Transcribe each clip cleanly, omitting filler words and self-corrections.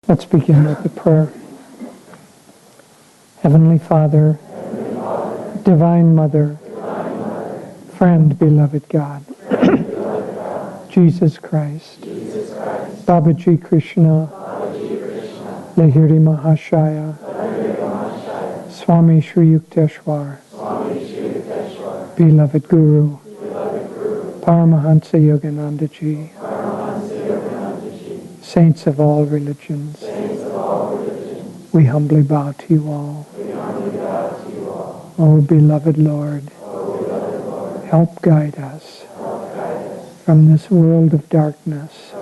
Let's begin with the prayer. Heavenly Father, Divine Mother, friend, beloved God, Jesus Christ, Babaji Krishna, Lahiri Mahashaya, Swami Shri Yukteswar, beloved Guru, Paramahansa Yoganandaji, saints of all religions, we humbly bow to you all. O beloved Lord, help guide us from this world of darkness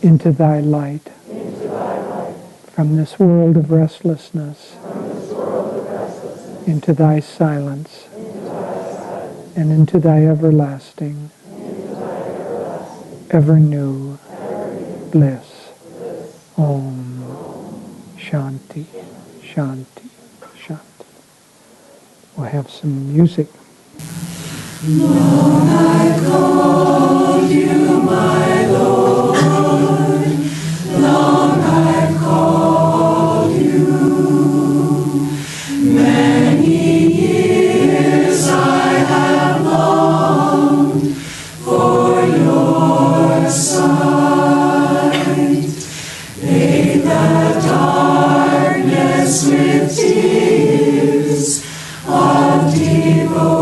into thy light, from this world of restlessness into thy silence, and into thy everlasting, ever new bliss. Om Shanti, Shanti, Shanti. We'll have some music. Long I called you, my Lord. Long I called you. Many years I have longed for your sight. Bathe the darkness with tears of devotion,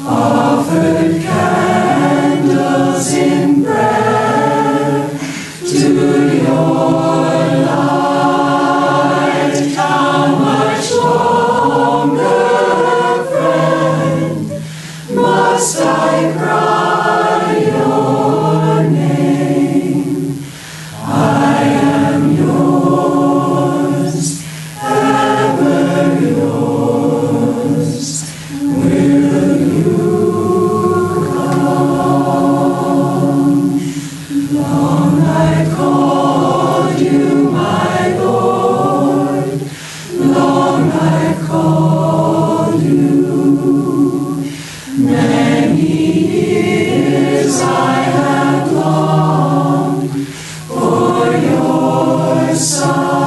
offered candles in prayer to your light. How much longer, friend, must I cry your name? I am yours, ever yours. Will you come? Long I called you, my Lord. Long I called you. Many years I have longed for your sight.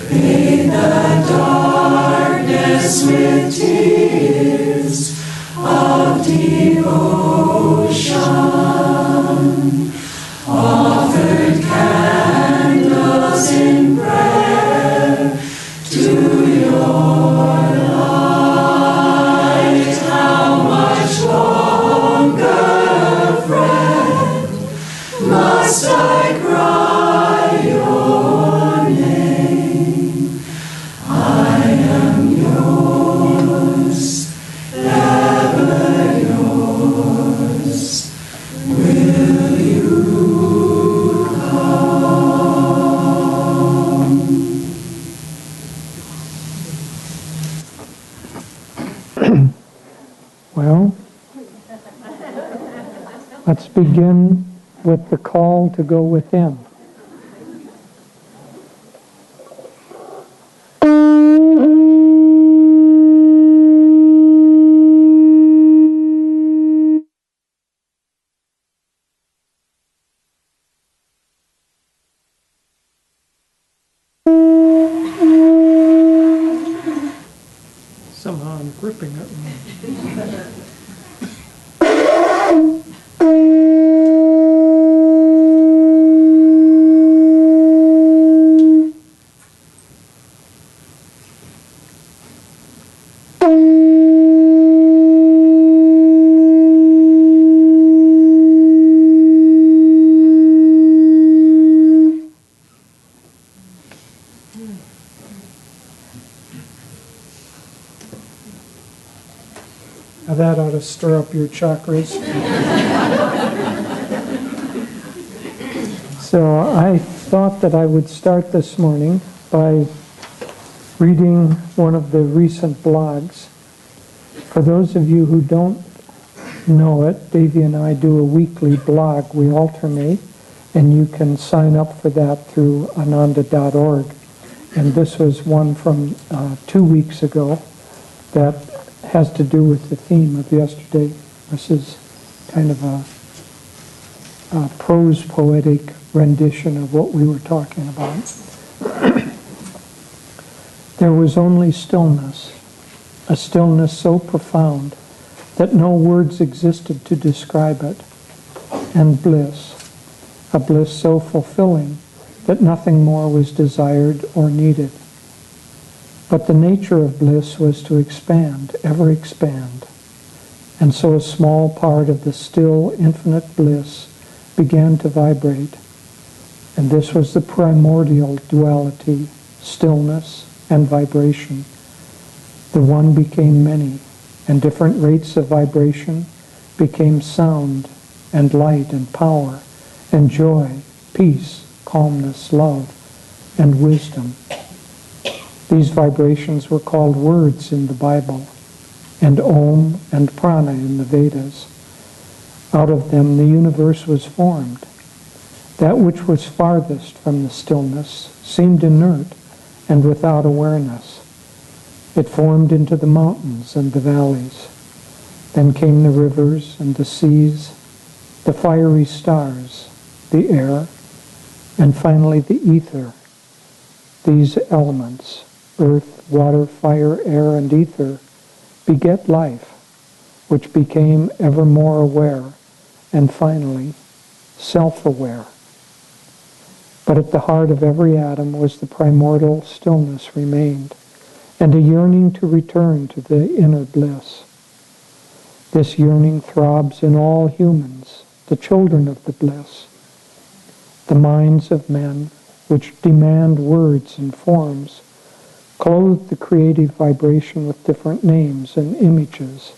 Bathe the darkness with tears of devotion, offered candles in prayer to your light. How much longer, friend, must I cry your name? I am yours, ever yours. Will you come? Well, let's begin with the call to go within. Somehow I'm gripping it. Now that ought to stir up your chakras. So I thought that I would start this morning by reading one of the recent blogs. For those of you who don't know it, Davy and I do a weekly blog. We alternate, and you can sign up for that through ananda.org. And this was one from 2 weeks ago that has to do with the theme of yesterday. This is kind of a prose poetic rendition of what we were talking about. There was only stillness, a stillness so profound that no words existed to describe it, and bliss, a bliss so fulfilling that nothing more was desired or needed. But the nature of bliss was to expand, ever expand, and so a small part of the still infinite bliss began to vibrate, and this was the primordial duality, stillness and vibration. The one became many, and different rates of vibration became sound and light and power and joy, peace, calmness, love, and wisdom. These vibrations were called words in the Bible, and Om and Prana in the Vedas. Out of them the universe was formed. That which was farthest from the stillness seemed inert and without awareness. It formed into the mountains and the valleys. Then came the rivers and the seas, the fiery stars, the air, and finally the ether. These elements, earth, water, fire, air, and ether, beget life, which became ever more aware, and finally self-aware. But at the heart of every atom was the primordial stillness remained, and a yearning to return to the inner bliss. This yearning throbs in all humans, the children of the bliss. The minds of men, which demand words and forms, clothe the creative vibration with different names and images.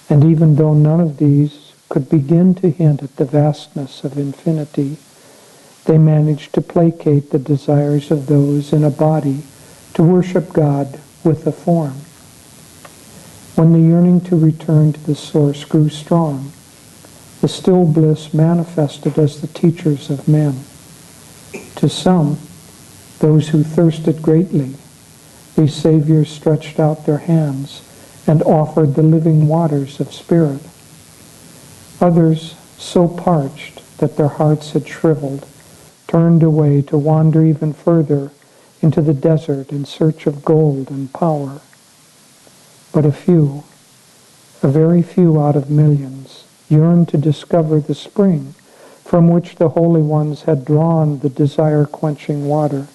And even though none of these could begin to hint at the vastness of infinity, they manage to placate the desires of those in a body to worship God with a form. When the yearning to return to the source grew strong, the still bliss manifested as the teachers of men. To some, those who thirsted greatly, these saviors stretched out their hands and offered the living waters of spirit. Others, so parched that their hearts had shriveled, turned away to wander even further into the desert in search of gold and power. But a few, a very few out of millions, yearned to discover the spring from which the holy ones had drawn the desire-quenching water.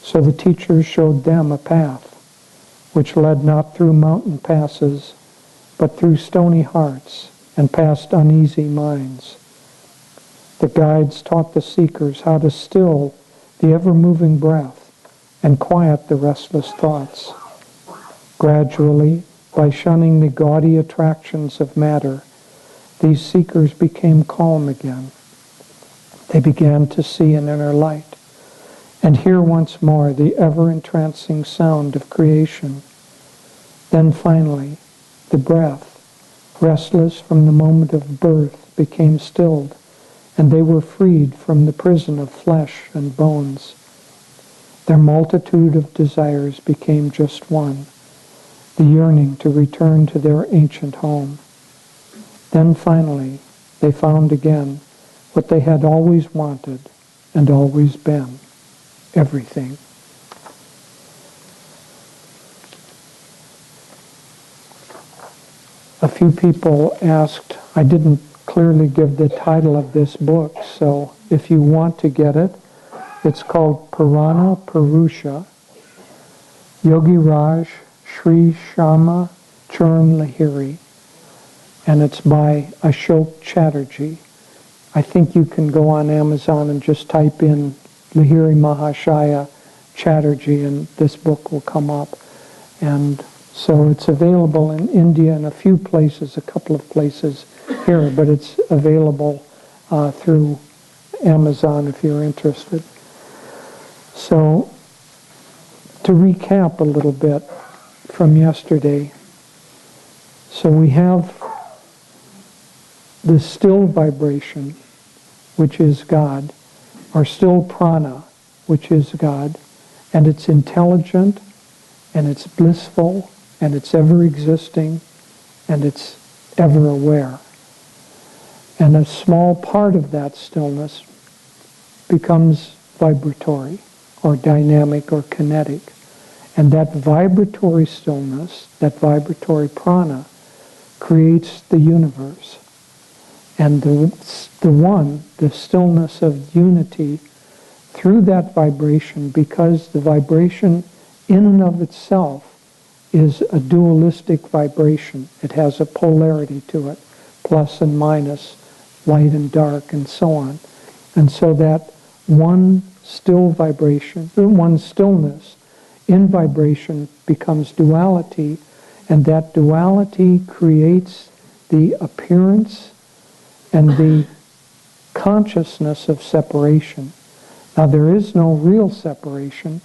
So the teachers showed them a path which led not through mountain passes, but through stony hearts and past uneasy minds. The guides taught the seekers how to still the ever-moving breath and quiet the restless thoughts. Gradually, by shunning the gaudy attractions of matter, these seekers became calm again. They began to see an inner light and hear once more the ever-entrancing sound of creation. Then finally, the breath, restless from the moment of birth, became stilled, and they were freed from the prison of flesh and bones. Their multitude of desires became just one, the yearning to return to their ancient home. Then finally, they found again what they had always wanted and always been, everything. A few people asked, I didn't clearly give the title of this book, so if you want to get it, it's called Purana Purusha, Yogi Raj Sri Sharma Churn Lahiri, and it's by Ashok Chatterjee. I think you can go on Amazon and just type in Lahiri Mahashaya Chatterjee and this book will come up. And so it's available in India and a few places, a couple of places here, but it's available through Amazon if you're interested. So to recap a little bit from yesterday, so we have the still vibration, which is God, or still prana, which is God, and it's intelligent, and it's blissful, and it's ever existing, and it's ever aware. And a small part of that stillness becomes vibratory or dynamic or kinetic. And that vibratory stillness, that vibratory prana, creates the universe. And the stillness of unity, through that vibration, because the vibration in and of itself is a dualistic vibration. It has a polarity to it, plus and minus, light and dark, and so on. And so that one still vibration, one stillness in vibration becomes duality, and that duality creates the appearance and the consciousness of separation. Now, there is no real separation,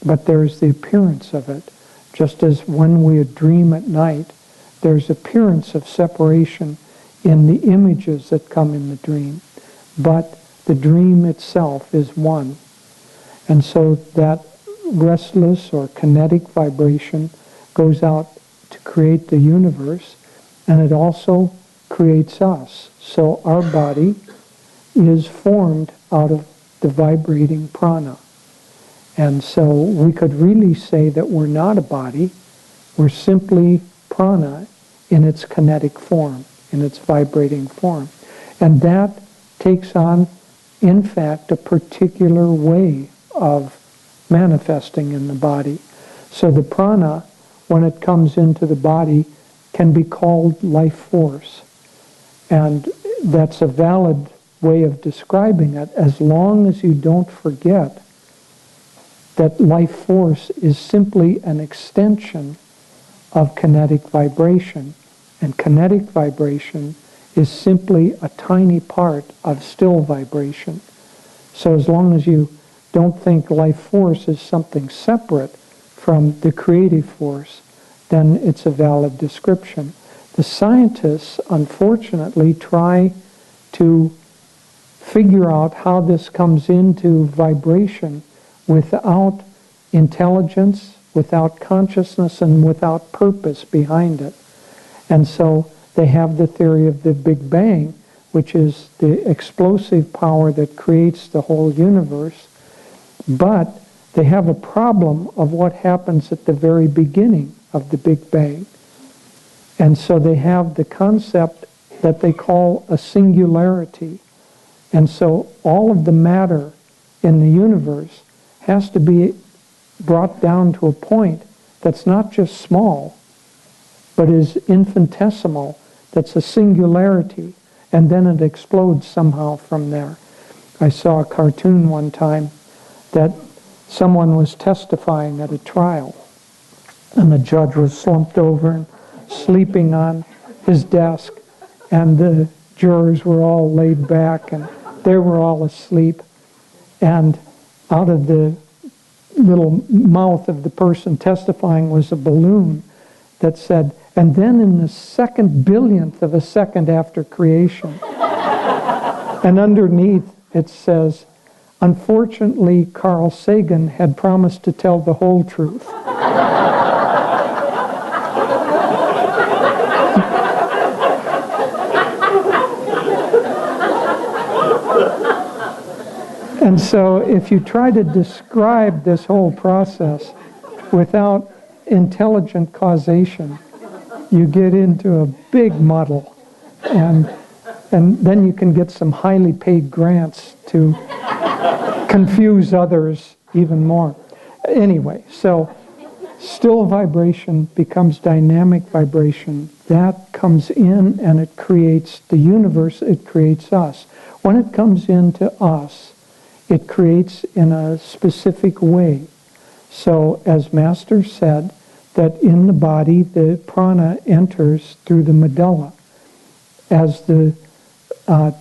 but there is the appearance of it. Just as when we dream at night, there's appearance of separation in the images that come in the dream. But the dream itself is one. And so that restless or kinetic vibration goes out to create the universe, and it also creates us. So our body is formed out of the vibrating prana. And so we could really say that we're not a body, we're simply prana in its kinetic form, in its vibrating form. And that takes on, in fact, a particular way of manifesting in the body. So the prana, when it comes into the body, can be called life force. And that's a valid way of describing it, as long as you don't forget that life force is simply an extension of kinetic vibration. And kinetic vibration is simply a tiny part of still vibration. So as long as you don't think life force is something separate from the creative force, then it's a valid description. The scientists, unfortunately, try to figure out how this comes into vibration without intelligence, without consciousness, and without purpose behind it. And so they have the theory of the Big Bang, which is the explosive power that creates the whole universe. But they have a problem of what happens at the very beginning of the Big Bang. And so they have the concept that they call a singularity. And so all of the matter in the universe has to be brought down to a point that's not just small, but is infinitesimal, that's a singularity, and then it explodes somehow from there. I saw a cartoon one time that someone was testifying at a trial, and the judge was slumped over and sleeping on his desk, and the jurors were all laid back, and they were all asleep, and out of the little mouth of the person testifying was a balloon that said, "And then in the second billionth of a second after creation." And underneath it says, "Unfortunately, Carl Sagan had promised to tell the whole truth." And so if you try to describe this whole process without intelligent causation, you get into a big muddle. And then you can get some highly paid grants to confuse others even more. Anyway, so still vibration becomes dynamic vibration. That comes in and it creates the universe, it creates us. When it comes into us, it creates in a specific way. So, as Master said, that in the body, the prana enters through the medulla. As the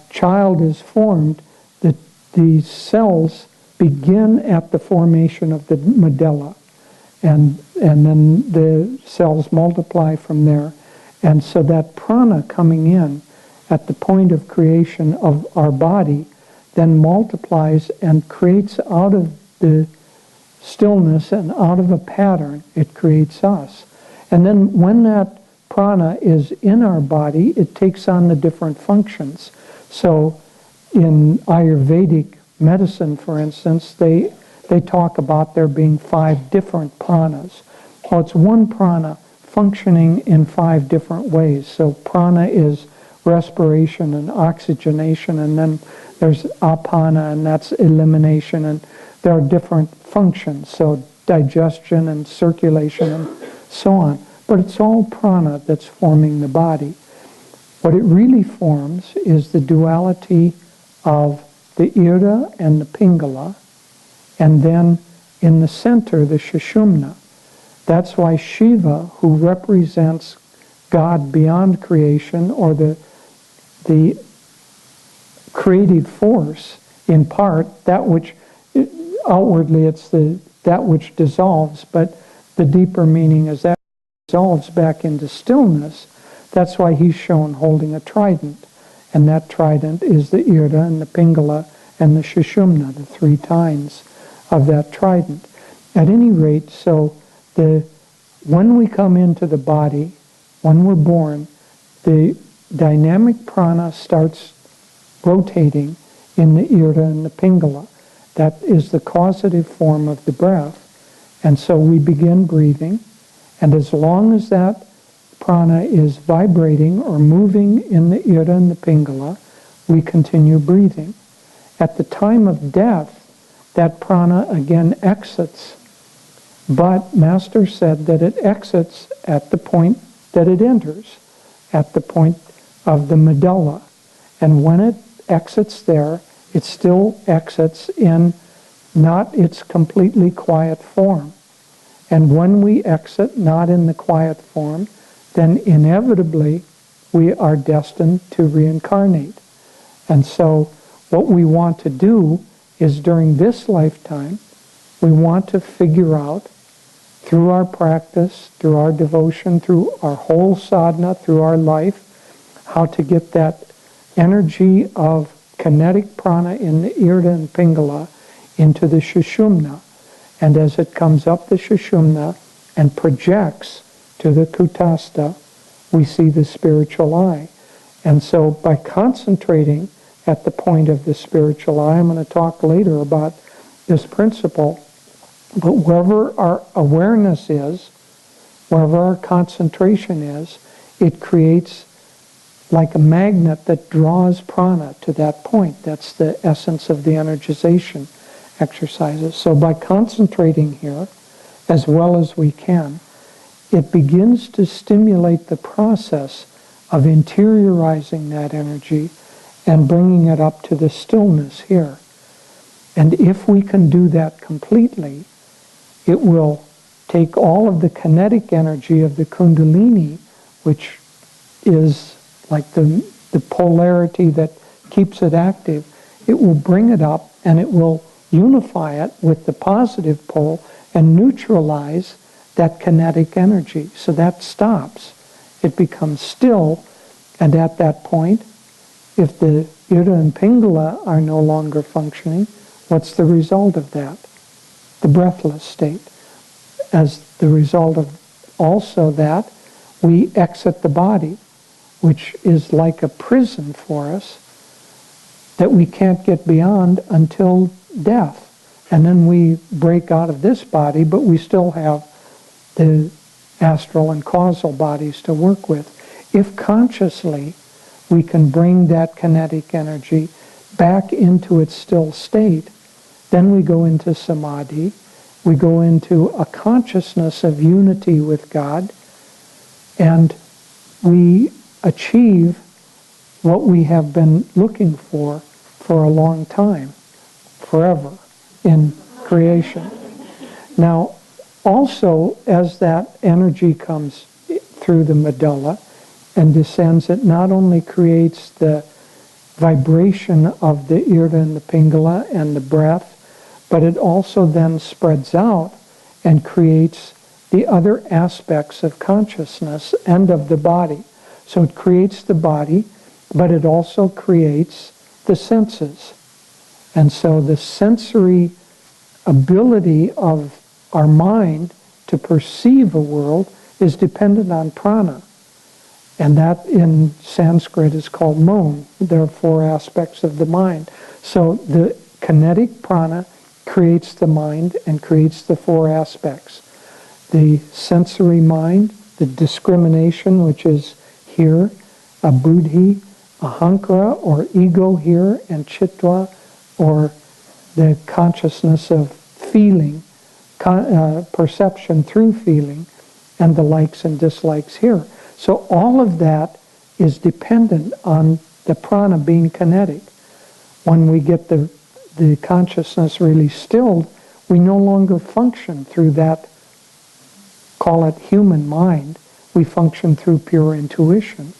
child is formed, the cells begin at the formation of the medulla. And then the cells multiply from there. And so that prana coming in at the point of creation of our body then multiplies and creates out of the stillness and out of a pattern, it creates us. And then when that prana is in our body, it takes on the different functions. So in Ayurvedic medicine, for instance, they talk about there being 5 different pranas. Well, it's one prana functioning in 5 different ways. So prana is respiration and oxygenation, and then there's apana, and that's elimination, and there are different functions, so digestion and circulation and so on. But it's all prana that's forming the body. What it really forms is the duality of the Ira and the Pingala, and then in the center, the Sushumna. That's why Shiva, who represents God beyond creation, or the creative force, in part, that which outwardly it's that which dissolves, but the deeper meaning is that dissolves back into stillness. That's why he's shown holding a trident, and that trident is the Ira and the Pingala and the Sushumna, the 3 tines of that trident. At any rate, so when we come into the body, when we're born, the dynamic prana starts rotating in the Ira and the Pingala. That is the causative form of the breath. And so we begin breathing, and as long as that prana is vibrating or moving in the Ira and the Pingala, we continue breathing. At the time of death, that prana again exits. But Master said that it exits at the point that it enters, at the point of the medulla. And when it exits there, it still exits in not its completely quiet form. And when we exit not in the quiet form, then inevitably we are destined to reincarnate. And so what we want to do is during this lifetime, we want to figure out through our practice, through our devotion, through our whole sadhana, through our life, how to get that energy of kinetic prana in the Ira and Pingala into the Sushumna. And as it comes up the Sushumna and projects to the Kutastha, we see the spiritual eye. And so by concentrating at the point of the spiritual eye, I'm going to talk later about this principle, but wherever our awareness is, wherever our concentration is, it creates like a magnet that draws prana to that point. That's the essence of the energization exercises. So by concentrating here, as well as we can, it begins to stimulate the process of interiorizing that energy and bringing it up to the stillness here. And if we can do that completely, it will take all of the kinetic energy of the Kundalini, which is like the polarity that keeps it active, it will bring it up and it will unify it with the positive pole and neutralize that kinetic energy. So that stops. It becomes still, and at that point, if the Ira and Pingala are no longer functioning, what's the result of that? The breathless state. As the result of also that, we exit the body, which is like a prison for us that we can't get beyond until death. And then we break out of this body, but we still have the astral and causal bodies to work with. If consciously we can bring that kinetic energy back into its still state, then we go into samadhi, we go into a consciousness of unity with God, and we achieve what we have been looking for a long time, forever, in creation. Now, also, as that energy comes through the medulla and descends, it not only creates the vibration of the Ira and the Pingala and the breath, but it also then spreads out and creates the other aspects of consciousness and of the body. So it creates the body, but it also creates the senses. And so the sensory ability of our mind to perceive a world is dependent on prana. And that in Sanskrit is called mon. There are 4 aspects of the mind. So the kinetic prana creates the mind and creates the 4 aspects. The sensory mind, the discrimination, which is here, a buddhi, ahankara or ego here, and chittva, or the consciousness of feeling, perception through feeling, and the likes and dislikes here. So all of that is dependent on the prana being kinetic. When we get the consciousness really stilled, we no longer function through that, call it human mind. We function through pure intuition.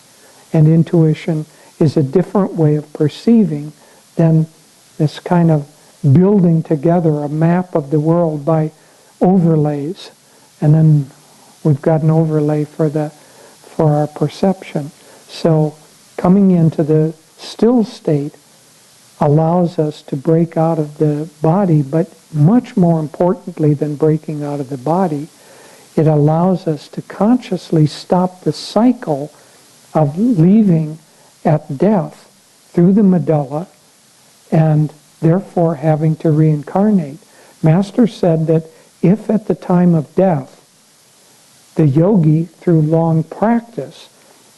And intuition is a different way of perceiving than this kind of building together a map of the world by overlays. And then we've got an overlay for our perception. So coming into the still state allows us to break out of the body, but much more importantly than breaking out of the body, it allows us to consciously stop the cycle of leaving at death through the medulla and therefore having to reincarnate. Master said that if at the time of death, the yogi, through long practice,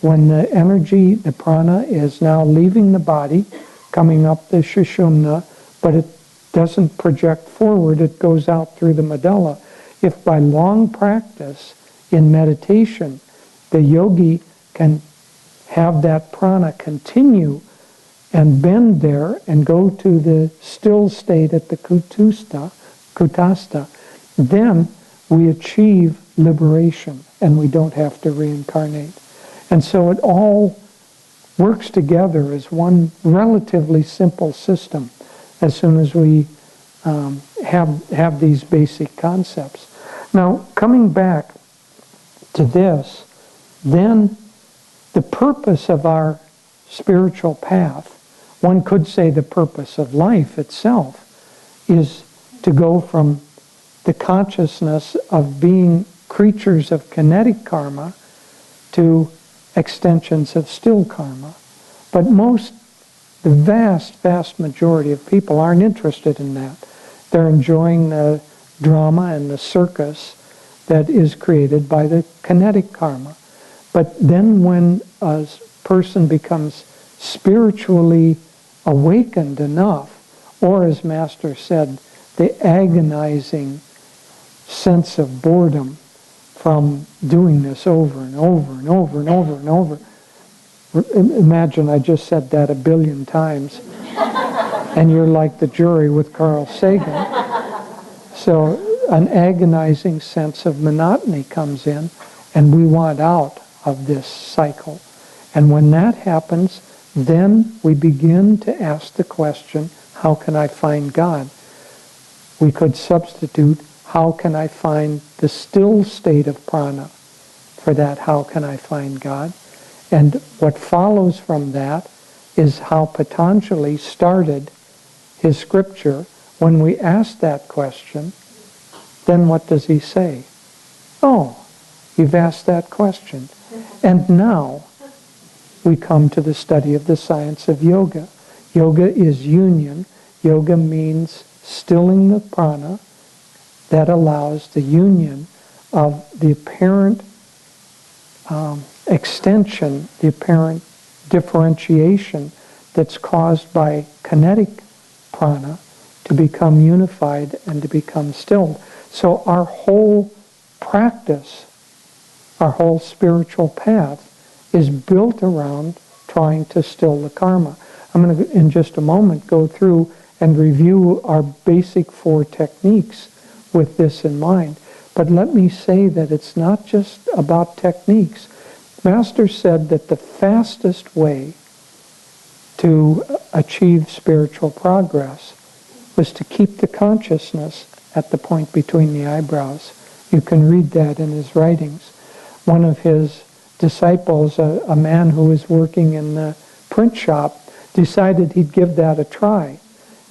when the energy, the prana, is now leaving the body, coming up the sushumna, but it doesn't project forward, it goes out through the medulla. If by long practice in meditation, the yogi can have that prana continue and bend there and go to the still state at the kutastha, then we achieve liberation and we don't have to reincarnate. And so it all works together as one relatively simple system as soon as we have these basic concepts. Now, coming back to this, then the purpose of our spiritual path, one could say the purpose of life itself, is to go from the consciousness of being creatures of kinetic karma to extensions of still karma. But the vast majority of people aren't interested in that. They're enjoying the drama and the circus that is created by the kinetic karma. But then when a person becomes spiritually awakened enough, or as Master said, the agonizing sense of boredom from doing this over and over and over and over and over. Imagine I just said that 1 billion times, and you're like the jury with Carl Sagan. So an agonizing sense of monotony comes in, and we want out of this cycle. And when that happens, then we begin to ask the question, how can I find God? We could substitute, how can I find the still state of prana for that, how can I find God? And what follows from that is how Patanjali started his scripture. When we ask that question, then what does he say? Oh, you've asked that question. And now we come to the study of the science of yoga. Yoga is union. Yoga means stilling the prana that allows the union of the apparent extension, the apparent differentiation that's caused by kinetic prana to become unified and to become stilled. So our whole practice, our whole spiritual path is built around trying to still the karma. I'm going to, in just a moment, go through and review our basic 4 techniques with this in mind. But let me say that it's not just about techniques. Master said that the fastest way to achieve spiritual progress was to keep the consciousness at the point between the eyebrows. You can read that in his writings. One of his disciples, a man who was working in the print shop, decided he'd give that a try.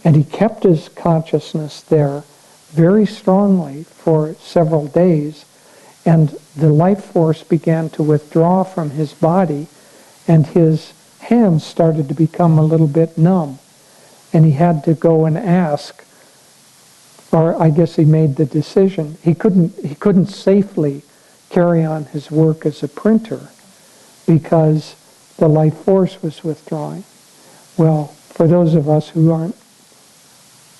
And he kept his consciousness there very strongly for several days. and the life force began to withdraw from his body, and his hands started to become a little bit numb. And he had to go and ask, or I guess he made the decision. He couldn't safely carry on his work as a printer because the life force was withdrawing. Well, for those of us who aren't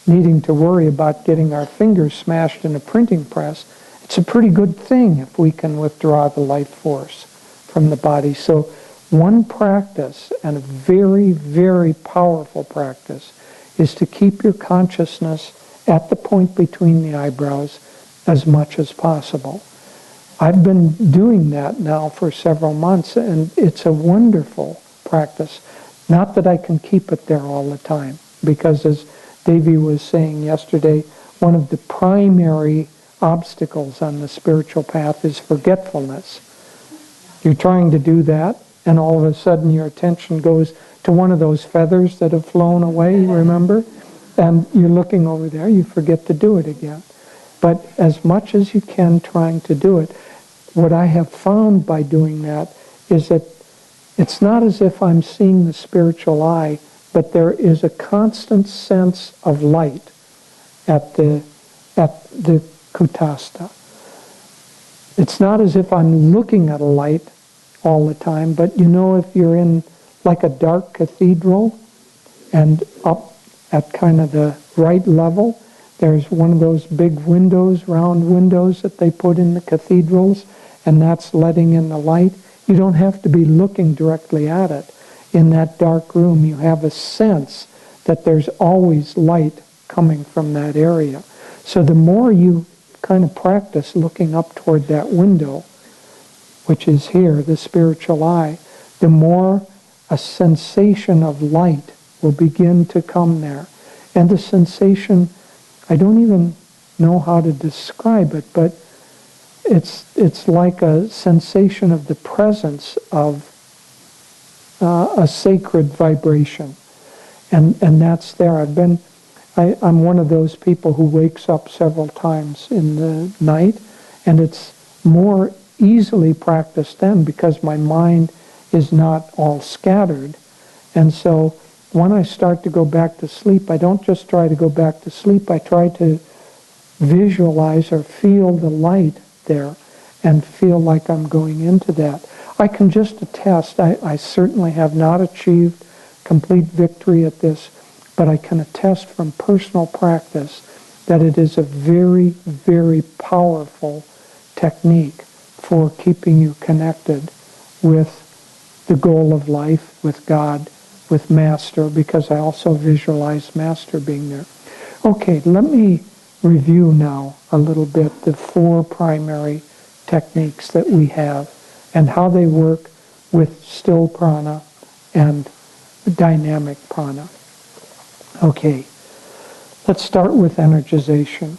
needing to worry about getting our fingers smashed in a printing press, it's a pretty good thing if we can withdraw the life force from the body. So one practice, and a very, very powerful practice, is to keep your consciousness at the point between the eyebrows as much as possible. I've been doing that now for several months, and it's a wonderful practice. Not that I can keep it there all the time, because as Davy was saying yesterday, one of the primary obstacles on the spiritual path is forgetfulness. You're trying to do that, and all of a sudden your attention goes to one of those feathers that have flown away, remember? And you're looking over there, you forget to do it again. But as much as you can trying to do it, what I have found by doing that is that it's not as if I'm seeing the spiritual eye, but there is a constant sense of light at the kutastha. It's not as if I'm looking at a light all the time, but you know, if you're in like a dark cathedral and up at kind of the right level, there's one of those big windows, round windows that they put in the cathedrals, and that's letting in the light. You don't have to be looking directly at it. In that dark room, you have a sense that there's always light coming from that area. So the more you kind of practice looking up toward that window, which is here, the spiritual eye, the more a sensation of light will begin to come there. And the sensation, I don't even know how to describe it, but it's like a sensation of the presence of a sacred vibration. And that's there. I'm one of those people who wakes up several times in the night, and it's more easily practiced then because my mind is not all scattered. And so when I start to go back to sleep, I don't just try to go back to sleep, I try to visualize or feel the light there and feel like I'm going into that. I can just attest, I certainly have not achieved complete victory at this, but I can attest from personal practice that it is a very, very powerful technique for keeping you connected with the goal of life, with God, with Master, because I also visualize Master being there. Okay, let me review now a little bit the 4 primary techniques that we have and how they work with still prana and dynamic prana. Okay, let's start with energization.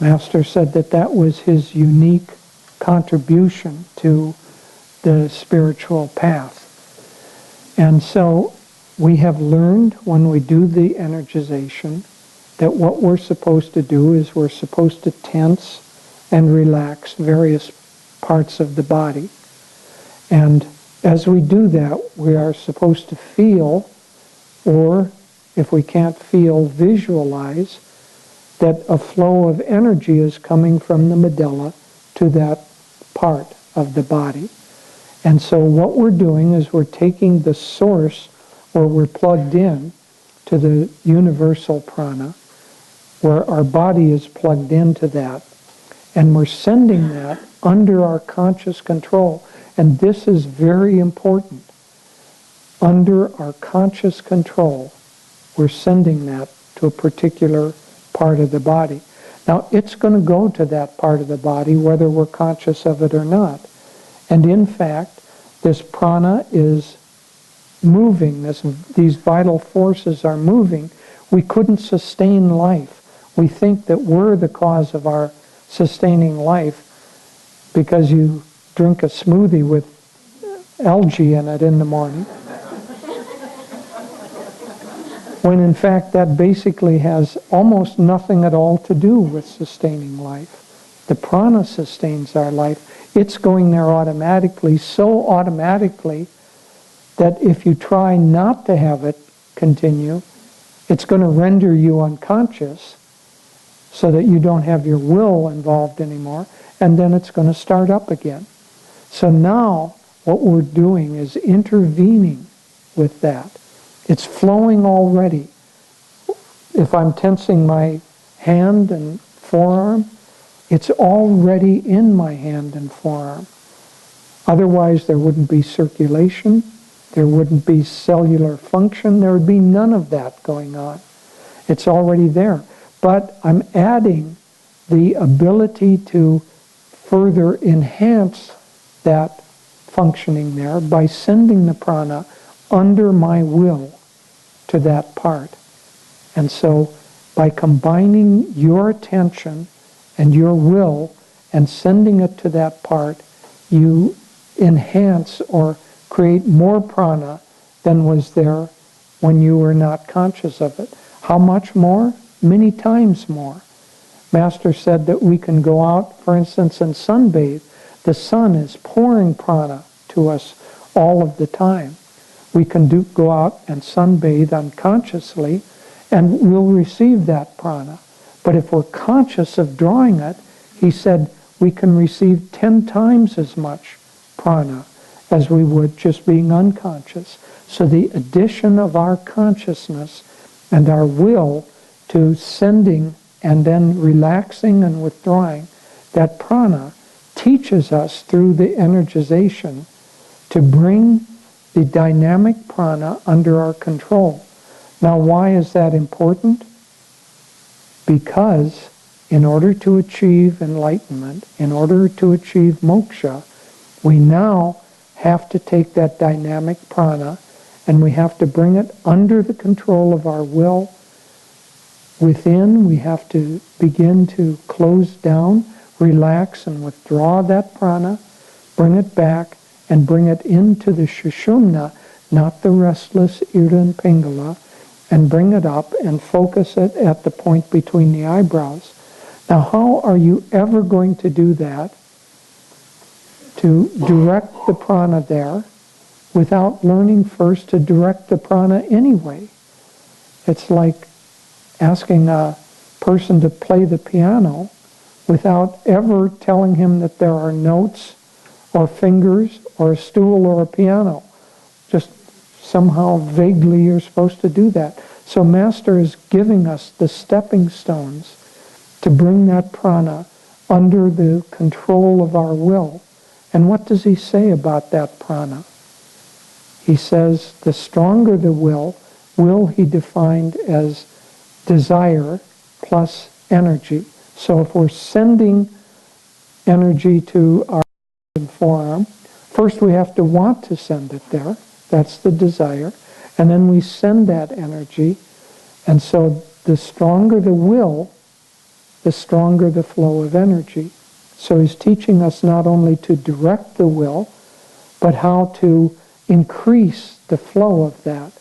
Master said that that was his unique contribution to the spiritual path. And so we have learned when we do the energization that what we're supposed to do is we're supposed to tense and relax various parts of the body. And as we do that, we are supposed to feel, or if we can't feel, visualize that a flow of energy is coming from the medulla to that part of the body. And so what we're doing is we're taking the source, or we're plugged in to the universal prana, where our body is plugged into that, and we're sending that under our conscious control. And this is very important. Under our conscious control, we're sending that to a particular part of the body. Now, it's going to go to that part of the body whether we're conscious of it or not. And in fact, this prana is moving. These vital forces are moving. We couldn't sustain life. We think that we're the cause of our sustaining life because you drink a smoothie with algae in it in the morning. When in fact that basically has almost nothing at all to do with sustaining life. The prana sustains our life. It's going there automatically, so automatically that if you try not to have it continue, it's going to render you unconscious so that you don't have your will involved anymore, and then it's going to start up again. So now what we're doing is intervening with that. It's flowing already. If I'm tensing my hand and forearm, it's already in my hand and forearm. Otherwise, there wouldn't be circulation, there wouldn't be cellular function, there would be none of that going on. It's already there. But I'm adding the ability to further enhance that functioning there by sending the prana under my will to that part. And so by combining your attention and your will and sending it to that part, you enhance or create more prana than was there when you were not conscious of it. How much more? Many times more. Master said that we can go out, for instance, and sunbathe. The sun is pouring prana to us all of the time. We can go out and sunbathe unconsciously, and we'll receive that prana. But if we're conscious of drawing it, he said we can receive 10 times as much prana as we would just being unconscious. So the addition of our consciousness and our will to sending and then relaxing and withdrawing, that prana teaches us through the energization to bring the dynamic prana under our control. Now, why is that important? Because in order to achieve enlightenment, in order to achieve moksha, we now have to take that dynamic prana and we have to bring it under the control of our will. Within, we have to begin to close down, relax, and withdraw that prana, bring it back, and bring it into the Sushumna, not the restless Ida and Pingala, and bring it up and focus it at the point between the eyebrows. Now, how are you ever going to do that, to direct the prana there, without learning first to direct the prana anyway? It's like asking a person to play the piano without ever telling him that there are notes or fingers or a stool or a piano. Just somehow vaguely you're supposed to do that. So Master is giving us the stepping stones to bring that prana under the control of our will. And what does he say about that prana? He says the stronger the will he defined as desire plus energy. So if we're sending energy to our forearm, first we have to want to send it there. That's the desire. And then we send that energy. And so the stronger the will, the stronger the flow of energy. So he's teaching us not only to direct the will, but how to increase the flow of that.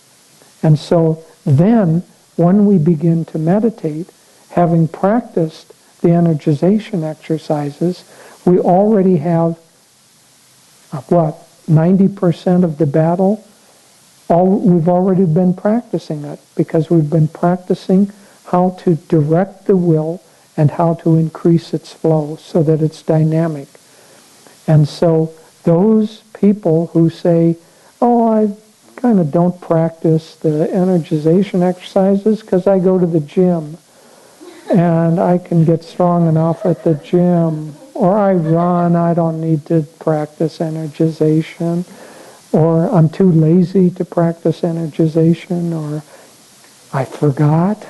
And so then, when we begin to meditate, having practiced the energization exercises, we already have, 90% of the battle? We've already been practicing it, because we've been practicing how to direct the will and how to increase its flow so that it's dynamic. And so those people who say, oh, I kind of don't practice the energization exercises because I go to the gym and I can get strong enough at the gym, or I run, I don't need to practice energization, or I'm too lazy to practice energization, or I forgot,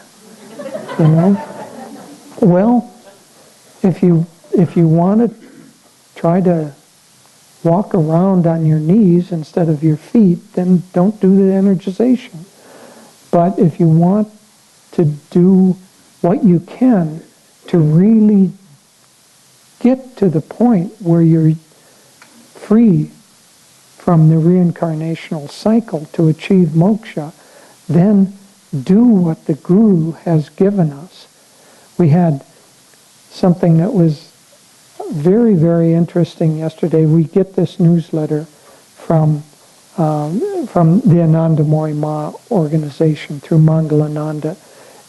you know. Well, if you want to try to walk around on your knees instead of your feet, then don't do the energization. But if you want to do what you can to really get to the point where you're free from the reincarnational cycle to achieve moksha, then do what the Guru has given us. We had something that was very, very interesting yesterday. We get this newsletter from the Anandamori Ma organization through Mangalananda,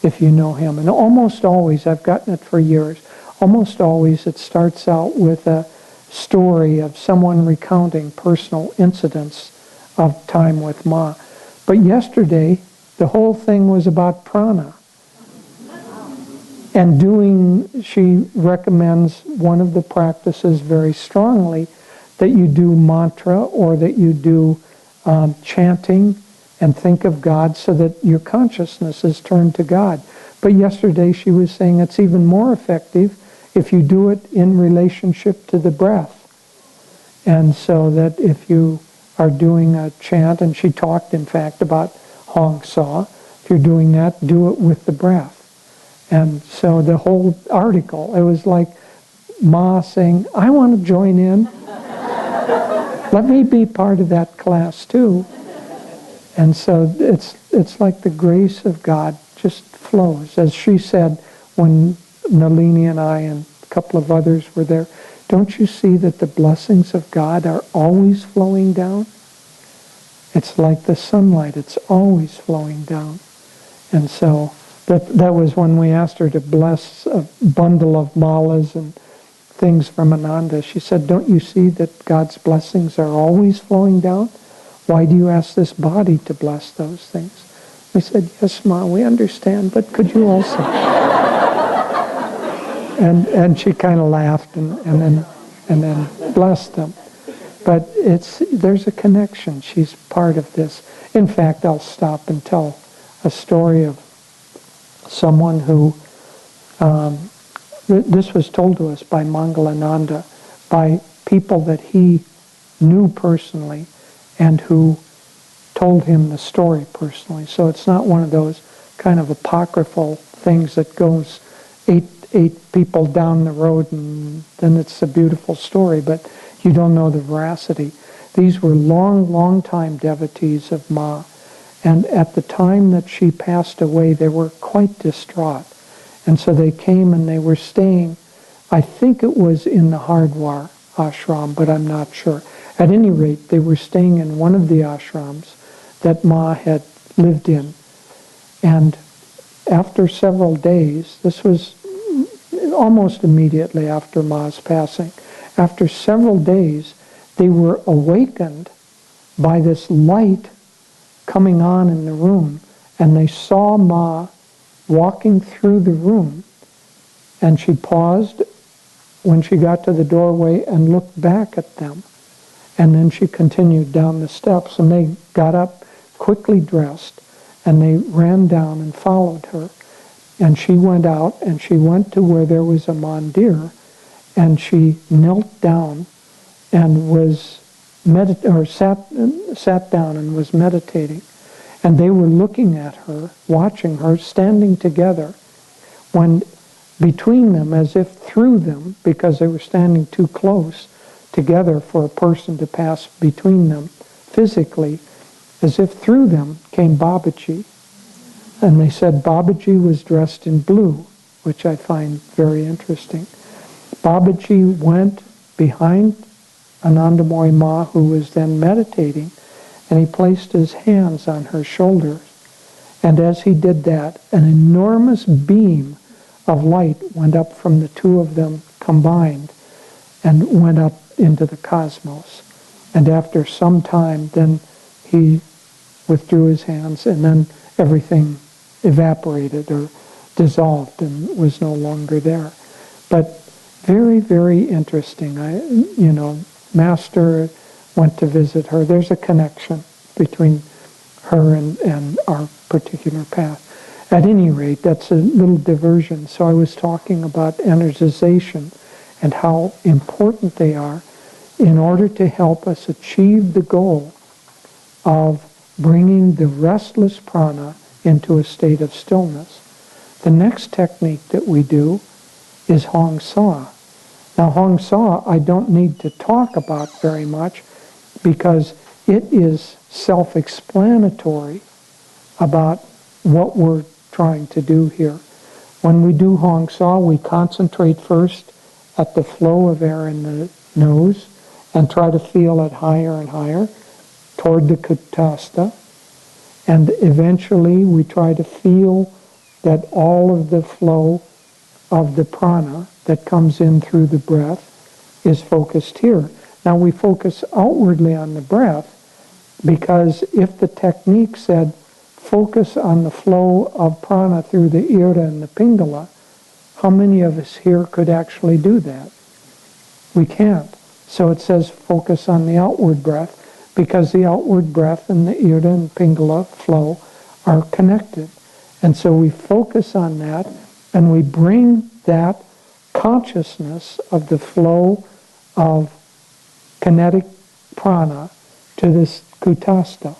if you know him. And almost always, I've gotten it for years, almost always it starts out with a story of someone recounting personal incidents of time with Ma. But yesterday, the whole thing was about prana. And she recommends one of the practices very strongly, that you do mantra or that you do chanting and think of God so that your consciousness is turned to God. But yesterday she was saying it's even more effective if you do it in relationship to the breath. And so that if you are doing a chant, and she talked in fact about Hong Sa, if you're doing that, do it with the breath. And so the whole article, it was like Ma saying, I want to join in. Let me be part of that class too. And so it's like the grace of God just flows. As she said when Nalini and I and a couple of others were there, don't you see that the blessings of God are always flowing down? It's like the sunlight, it's always flowing down. And so that was when we asked her to bless a bundle of malas and things from Ananda. She said, don't you see that God's blessings are always flowing down? Why do you ask this body to bless those things? We said, yes, Ma, we understand, but could you also? and she kind of laughed and then blessed them. But there's a connection. She's part of this. In fact, I'll stop and tell a story of someone who, this was told to us by Mangalananda, by people that he knew personally and who told him the story personally. So it's not one of those kind of apocryphal things that goes eight people down the road and then it's a beautiful story, but you don't know the veracity. These were long time devotees of Ma. And at the time that she passed away, they were quite distraught. And so they came and they were staying, I think it was in the Hardwar ashram, but I'm not sure. At any rate, they were staying in one of the ashrams that Ma had lived in. And after several days, this was almost immediately after Ma's passing, after several days, they were awakened by this light coming on in the room, and they saw Ma walking through the room, and she paused when she got to the doorway and looked back at them, and then she continued down the steps, and they got up, quickly dressed, and they ran down and followed her, and she went out, and she went to where there was a mandir, and she knelt down and was sat down and was meditating. And they were looking at her, watching her, standing together, when between them, as if through them, because they were standing too close together for a person to pass between them physically, as if through them came Babaji. And they said Babaji was dressed in blue, which I find very interesting. Babaji went behind Anandamori Ma, who was then meditating, and he placed his hands on her shoulders. And as he did that, an enormous beam of light went up from the two of them combined and went up into the cosmos. And after some time, then he withdrew his hands, and then everything evaporated or dissolved and was no longer there. But very, very interesting. Master went to visit her. There's a connection between her and our particular path. At any rate, that's a little diversion. So I was talking about energization and how important they are in order to help us achieve the goal of bringing the restless prana into a state of stillness. The next technique that we do is Hong Sa. Now, Hong Sa I don't need to talk about very much because it is self-explanatory about what we're trying to do here. When we do Hong Sa, we concentrate first at the flow of air in the nose and try to feel it higher and higher toward the kutastha. And eventually we try to feel that all of the flow of the prana that comes in through the breath is focused here. Now we focus outwardly on the breath because if the technique said focus on the flow of prana through the ira and the pingala, how many of us here could actually do that? We can't. So it says focus on the outward breath because the outward breath and the ira and pingala flow are connected. And so we focus on that and we bring that consciousness of the flow of kinetic prana to this kutastha.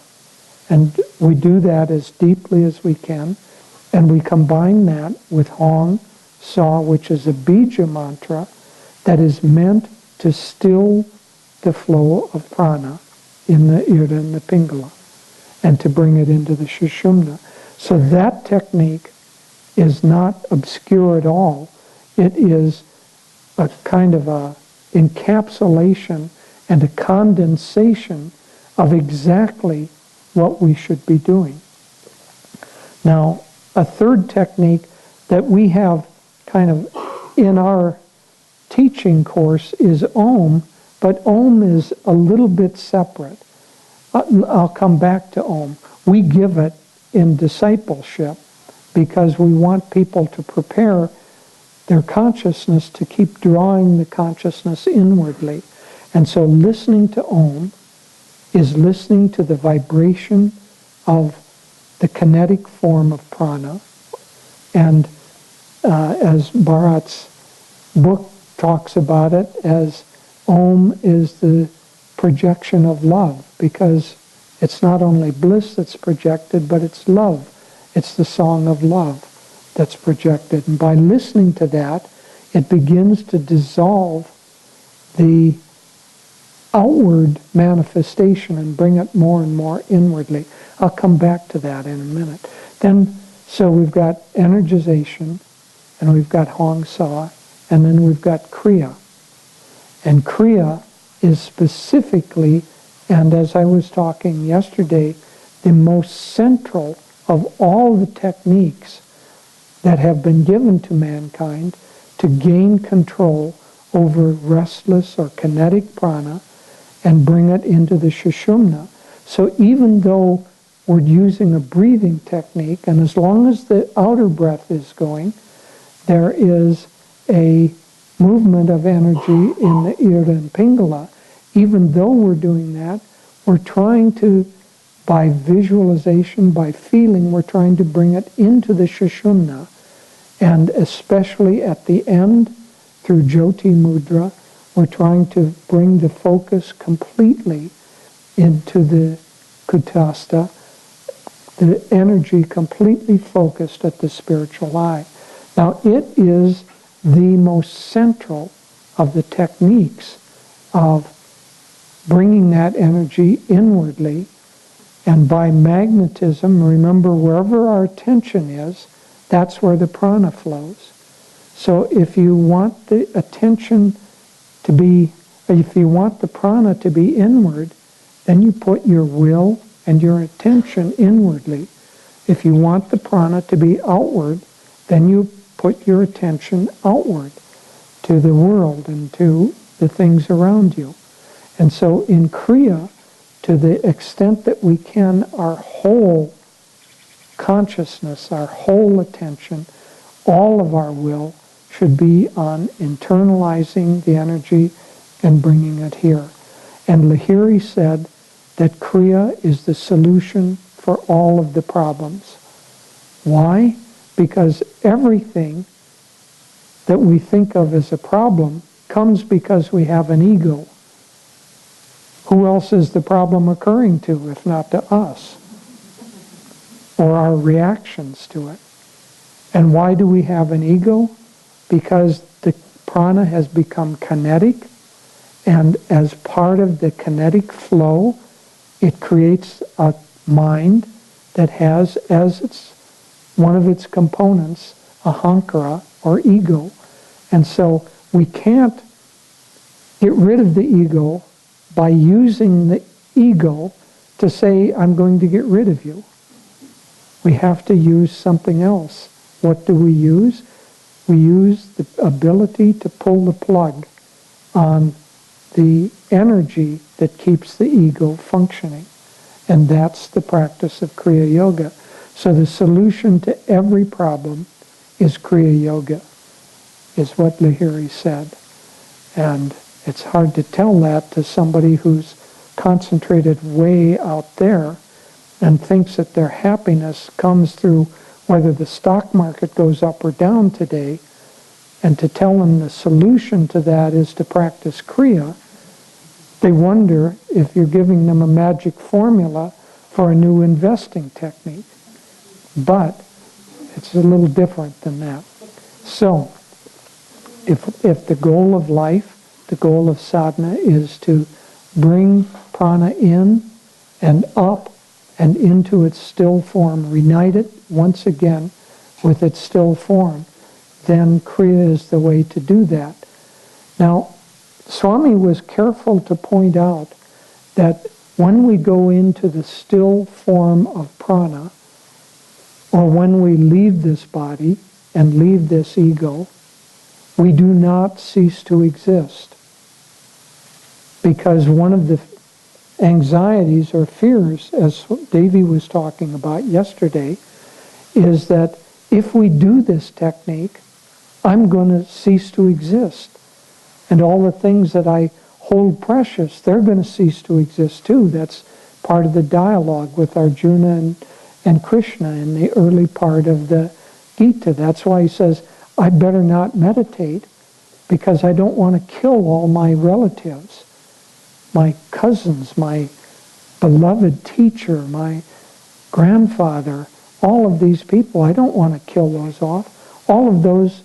And we do that as deeply as we can. And we combine that with Hong Sa, which is a bija mantra that is meant to still the flow of prana in the ira and the pingala and to bring it into the sushumna. So that technique is not obscure at all. It is a kind of a encapsulation and a condensation of exactly what we should be doing. Now, a third technique that we have kind of in our teaching course is Om, but Om is a little bit separate. I'll come back to Om. We give it in discipleship because we want people to prepare their consciousness to keep drawing the consciousness inwardly. And so listening to Om is listening to the vibration of the kinetic form of prana. And as Bharat's book talks about it, as Om is the projection of love, because it's not only bliss that's projected, but it's love. It's the song of love that's projected. And by listening to that, it begins to dissolve the outward manifestation and bring it more and more inwardly. I'll come back to that in a minute. Then, so we've got energization, and we've got Hong Sa, and then we've got Kriya. And Kriya is specifically, and as I was talking yesterday, the most central of all the techniques that have been given to mankind to gain control over restless or kinetic prana and bring it into the sushumna. So even though we're using a breathing technique, and as long as the outer breath is going, there is a movement of energy in the ira and pingala. Even though we're doing that, we're trying to, by visualization, by feeling, we're trying to bring it into the sushumna. And especially at the end, through Jyoti Mudra, we're trying to bring the focus completely into the kutastha, the energy completely focused at the spiritual eye. Now, it is the most central of the techniques of bringing that energy inwardly. And by magnetism, remember, wherever our attention is, that's where the prana flows. So if you want the attention to be, if you want the prana to be inward, then you put your will and your attention inwardly. If you want the prana to be outward, then you put your attention outward to the world and to the things around you. And so in Kriya, to the extent that we can, our whole consciousness, our whole attention, all of our will should be on internalizing the energy and bringing it here. And Lahiri said that Kriya is the solution for all of the problems. Why? Because everything that we think of as a problem comes because we have an ego. Who else is the problem occurring to if not to us? Or our reactions to it. And why do we have an ego? Because the prana has become kinetic, and as part of the kinetic flow, it creates a mind that has as its one of its components ahankara, or ego. And so we can't get rid of the ego by using the ego to say, I'm going to get rid of you. We have to use something else. What do we use? We use the ability to pull the plug on the energy that keeps the ego functioning. And that's the practice of Kriya Yoga. So the solution to every problem is Kriya Yoga, is what Lahiri said. And it's hard to tell that to somebody who's concentrated way out there and thinks that their happiness comes through whether the stock market goes up or down today, and to tell them the solution to that is to practice Kriya. They wonder if you're giving them a magic formula for a new investing technique. But it's a little different than that. So, if the goal of life, the goal of sadhana is to bring prana in and up and into its still form, reunite it once again with its still form, then Kriya is the way to do that. Now, Swami was careful to point out that when we go into the still form of prana, or when we leave this body and leave this ego, we do not cease to exist. Because one of the anxieties or fears, as Devi was talking about yesterday, is that if we do this technique, I'm going to cease to exist. And all the things that I hold precious, they're going to cease to exist too. That's part of the dialogue with Arjuna and Krishna in the early part of the Gita. That's why he says, I better not meditate because I don't want to kill all my relatives, my cousins, my beloved teacher, my grandfather, all of these people. I don't want to kill those off. All of those,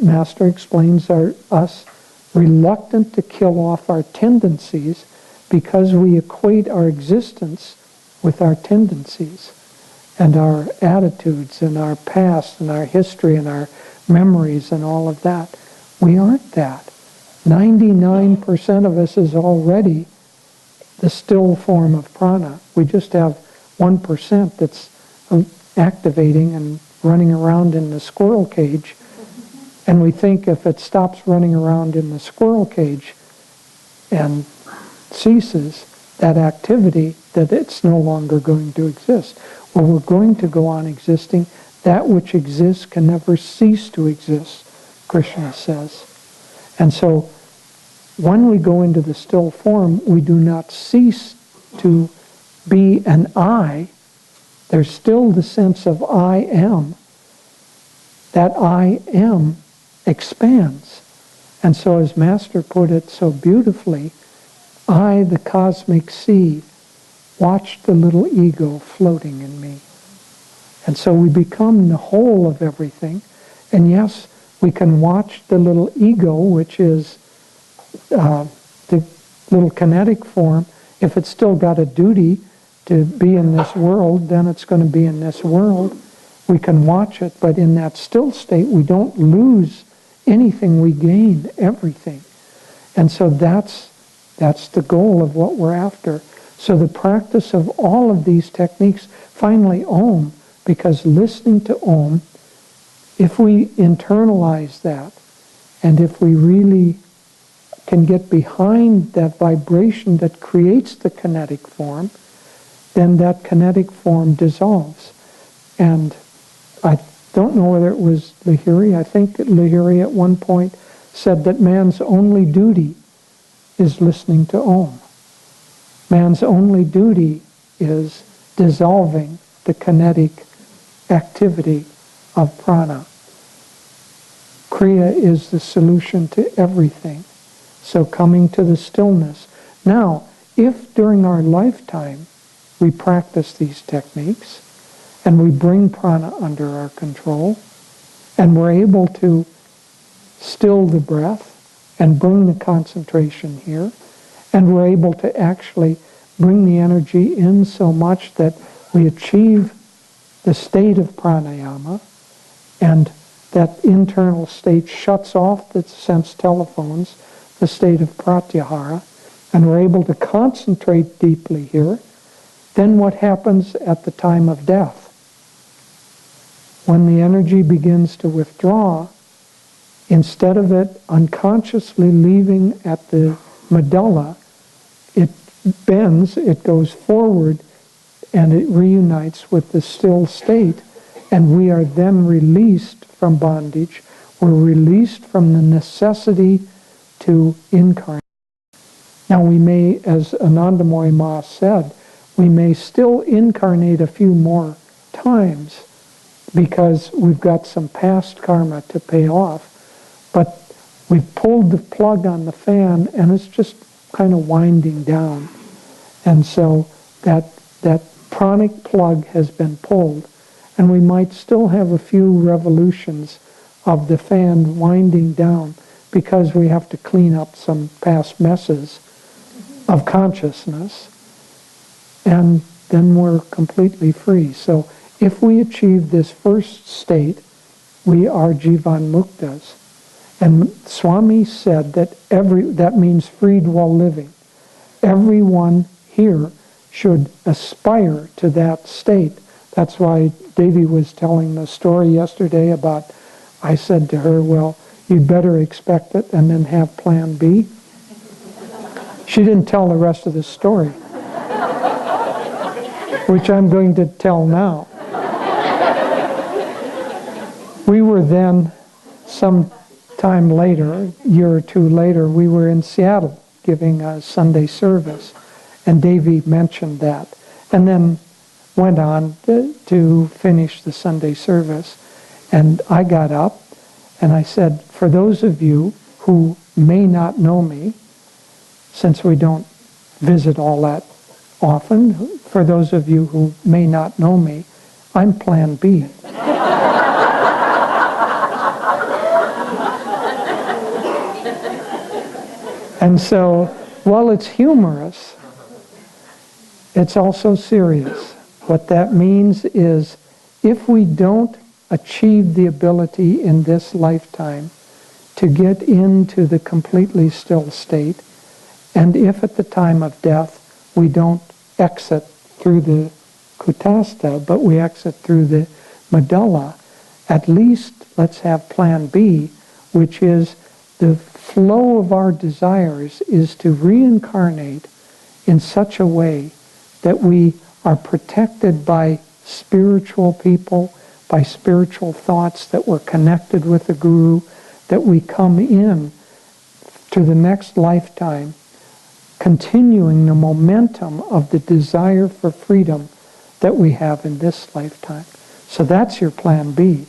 Master explains, are us reluctant to kill off our tendencies because we equate our existence with our tendencies and our attitudes and our past and our history and our memories and all of that. We aren't that. 99% of us is already the still form of prana. We just have 1% that's activating and running around in the squirrel cage. And we think if it stops running around in the squirrel cage and ceases that activity, that it's no longer going to exist. Well, we're going to go on existing. That which exists can never cease to exist, Krishna says. And so when we go into the still form, we do not cease to be an I. There's still the sense of I am. That I am expands. And so as Master put it so beautifully, I, the cosmic sea, watch the little ego floating in me. And so we become the whole of everything. And yes, we can watch the little ego, which is the little kinetic form. If it's still got a duty to be in this world, then it's going to be in this world. We can watch it, but in that still state, we don't lose anything, we gain everything. And so that's the goal of what we're after. So the practice of all of these techniques, finally Om, because listening to Om, if we internalize that, and if we really can get behind that vibration that creates the kinetic form, then that kinetic form dissolves. And I don't know whether it was Lahiri. I think that Lahiri at one point said that man's only duty is listening to Om. Man's only duty is dissolving the kinetic activity of prana. Kriya is the solution to everything. So coming to the stillness. Now, if during our lifetime we practice these techniques and we bring prana under our control and we're able to still the breath and bring the concentration here, and we're able to actually bring the energy in so much that we achieve the state of pranayama, and that internal state shuts off the sense telephones, the state of pratyahara, and we're able to concentrate deeply here, then what happens at the time of death? When the energy begins to withdraw, instead of it unconsciously leaving at the medulla, it bends, it goes forward, and it reunites with the still state, and we are then released from bondage. We're released from the necessity to incarnate. Now we may, as Anandamoy Ma said, we may still incarnate a few more times because we've got some past karma to pay off, but we've pulled the plug on the fan and it's just kind of winding down. And so that pranic plug has been pulled, and we might still have a few revolutions of the fan winding down because we have to clean up some past messes of consciousness, and then we're completely free. So if we achieve this first state, we are Jivan Muktas. And Swami said that that means freed while living. Everyone here should aspire to that state. That's why Devi was telling the story yesterday about, I said to her, well, you'd better expect it and then have plan B. She didn't tell the rest of the story, which I'm going to tell now. We were then, some time later, a year or two later, we were in Seattle giving a Sunday service, and Devi mentioned that, and then went on to finish the Sunday service. And I got up and I said, for those of you who may not know me, since we don't visit all that often, for those of you who may not know me, I'm Plan B. And so, while it's humorous, it's also serious. What that means is, if we don't achieve the ability in this lifetime to get into the completely still state, and if at the time of death we don't exit through the kutastha, but we exit through the medulla, at least let's have plan B, which is the flow of our desires is to reincarnate in such a way that we are protected by spiritual people, by spiritual thoughts, that we're connected with the Guru, that we come in to the next lifetime continuing the momentum of the desire for freedom that we have in this lifetime. So that's your plan B.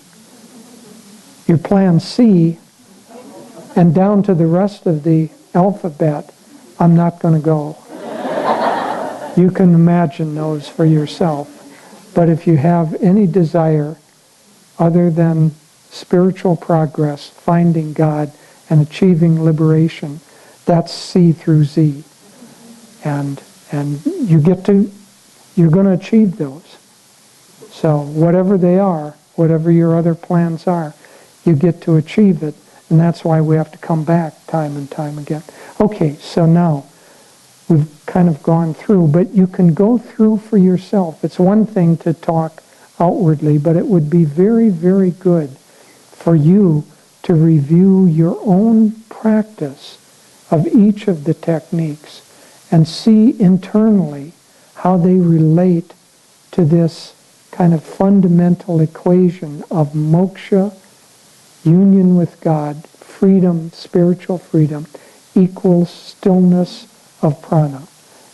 Your plan C, and down to the rest of the alphabet, I'm not going to go. You can imagine those for yourself. But if you have any desire other than spiritual progress, finding God, and achieving liberation, that's C through Z. And you're going to achieve those. So whatever they are, whatever your other plans are, you get to achieve it. And that's why we have to come back time and time again. Okay, so now we've kind of gone through, but you can go through for yourself. It's one thing to talk outwardly, but it would be very, very good for you to review your own practice of each of the techniques and see internally how they relate to this kind of fundamental equation of moksha, union with God, freedom, spiritual freedom, equals stillness of prana.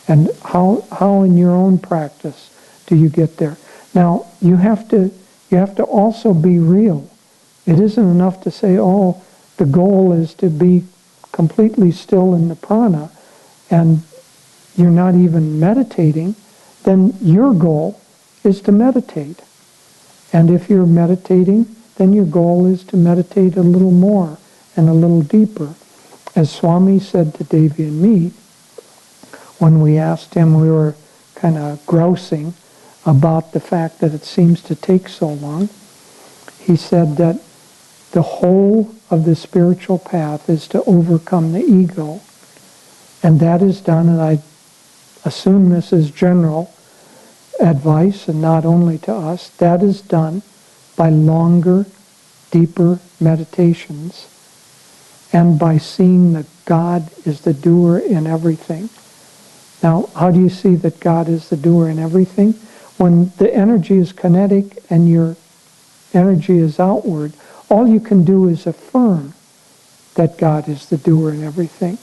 And how in your own practice do you get there? Now, you have to also be real. It isn't enough to say, oh, the goal is to be completely still in the prana, and you're not even meditating. Then your goal is to meditate. And if you're meditating, then your goal is to meditate a little more and a little deeper. As Swami said to Devi and me, when we asked him, we were kind of grousing about the fact that it seems to take so long. He said that The whole of the spiritual path is to overcome the ego. And that is done, and I assume this is general advice and not only to us, that is done by longer, deeper meditations and by seeing that God is the doer in everything. Now, how do you see that God is the doer in everything? When the energy is kinetic and your energy is outward, all you can do is affirm that God is the doer in everything.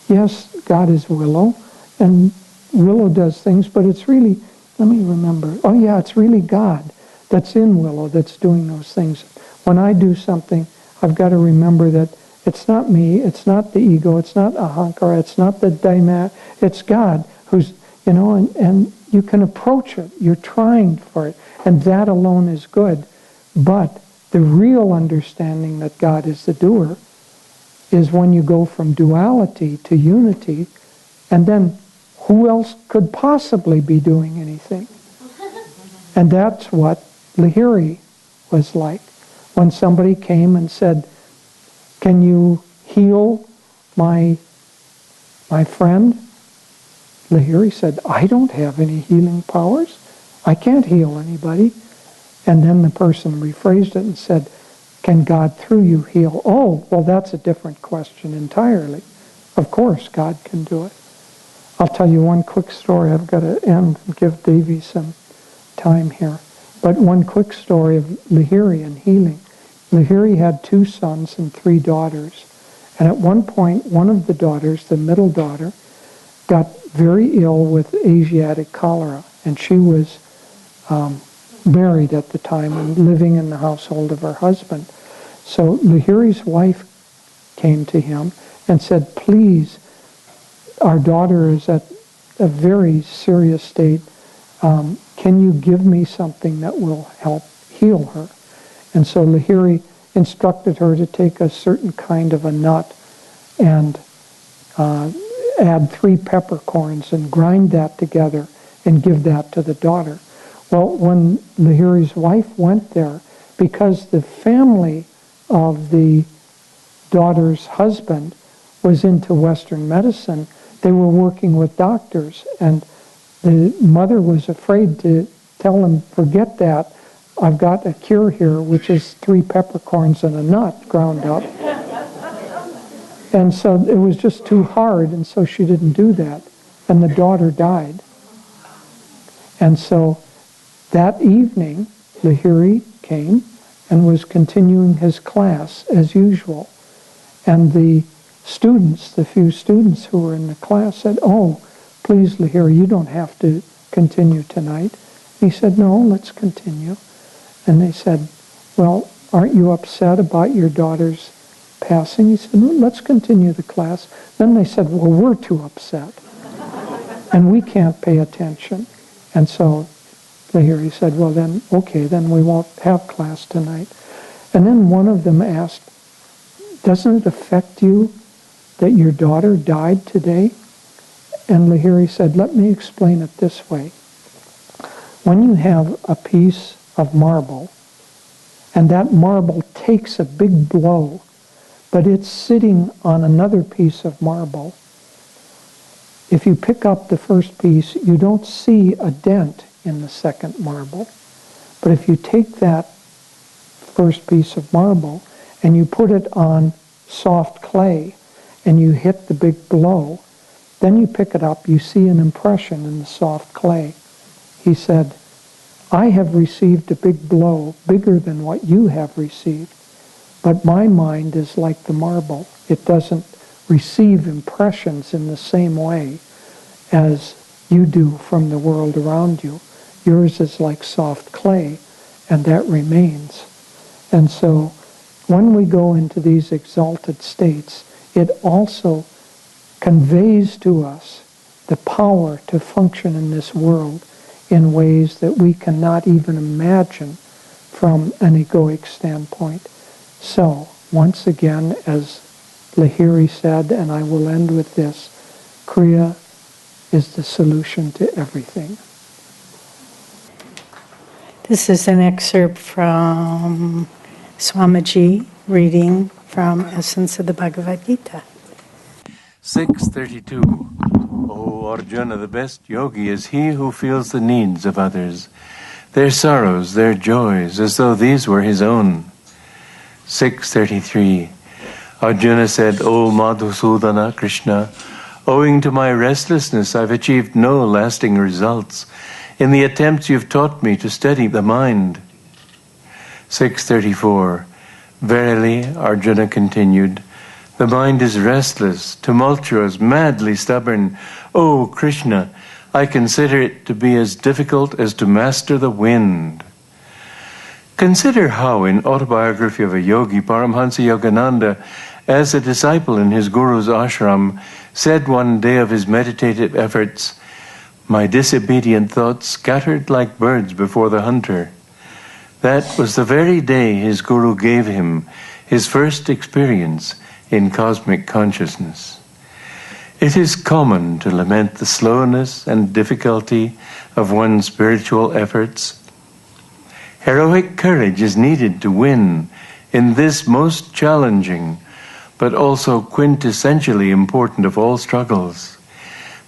Yes, God is Willow, and Willow does things, but it's really, let me remember, oh yeah, it's really God that's in Willow that's doing those things. When I do something, I've got to remember that it's not me, it's not the ego, it's not ahankara, it's not the daima, it's God who's, and you can approach it. You're trying for it, and that alone is good. But the real understanding that God is the doer is when you go from duality to unity, and then who else could possibly be doing anything? And that's what Lahiri was like. When somebody came and said, "Can you heal my friend?" Lahiri said, "I don't have any healing powers. I can't heal anybody." And then the person rephrased it and said, "Can God through you heal?" Oh, well, that's a different question entirely. Of course, God can do it. I'll tell you one quick story. I've got to end and give Devi some time here. But one quick story of Lahiri and healing. Lahiri had 2 sons and 3 daughters. And at one point, one of the daughters, the middle daughter, got very ill with Asiatic cholera. And she was married at the time and living in the household of her husband. So Lahiri's wife came to him and said, "Please, our daughter is at a very serious state. Can you give me something that will help heal her?" And so Lahiri instructed her to take a certain kind of a nut and add 3 peppercorns and grind that together and give that to the daughter. Well, when Lahiri's wife went there, because the family of the daughter's husband was into Western medicine, they were working with doctors, and the mother was afraid to tell them, "Forget that, I've got a cure here, which is 3 peppercorns and a nut ground up." And so it was just too hard, and so she didn't do that. And the daughter died. And so that evening, Lahiri came and was continuing his class as usual. And the students, the few students who were in the class said, "Oh, please, Lahiri, you don't have to continue tonight." He said, "No, let's continue." And they said, "Well, aren't you upset about your daughter's passing?" He said, "Well, let's continue the class." Then they said, "Well, we're too upset, and we can't pay attention." And so Lahiri said, "Well, then, okay, then we won't have class tonight." And then one of them asked, "Doesn't it affect you that your daughter died today?" And Lahiri said, "Let me explain it this way. When you have a piece of marble, and that marble takes a big blow, but it's sitting on another piece of marble, if you pick up the first piece, you don't see a dent in the second marble. But if you take that first piece of marble and you put it on soft clay and you hit the big blow, then you pick it up, you see an impression in the soft clay." He said, "I have received a big blow, bigger than what you have received, but my mind is like the marble. It doesn't receive impressions in the same way as you do from the world around you. Yours is like soft clay, and that remains." And so when we go into these exalted states, it also conveys to us the power to function in this world in ways that we cannot even imagine from an egoic standpoint. So, once again, as Lahiri said, and I will end with this, Kriya is the solution to everything. This is an excerpt from Swamiji reading from Essence of the Bhagavad Gita. 632. O Arjuna, the best yogi is he who feels the needs of others, their sorrows, their joys, as though these were his own. 633. Arjuna said, O Madhusudana, Krishna, owing to my restlessness, I've achieved no lasting results in the attempts you've taught me to steady the mind. 634. Verily, Arjuna continued, the mind is restless, tumultuous, madly stubborn. O Krishna, I consider it to be as difficult as to master the wind. Consider how in Autobiography of a Yogi, Paramhansa Yogananda, as a disciple in his guru's ashram, said one day of his meditative efforts, my disobedient thoughts scattered like birds before the hunter. That was the very day his guru gave him his first experience in cosmic consciousness. It is common to lament the slowness and difficulty of one's spiritual efforts. Heroic courage is needed to win in this most challenging, but also quintessentially important of all struggles.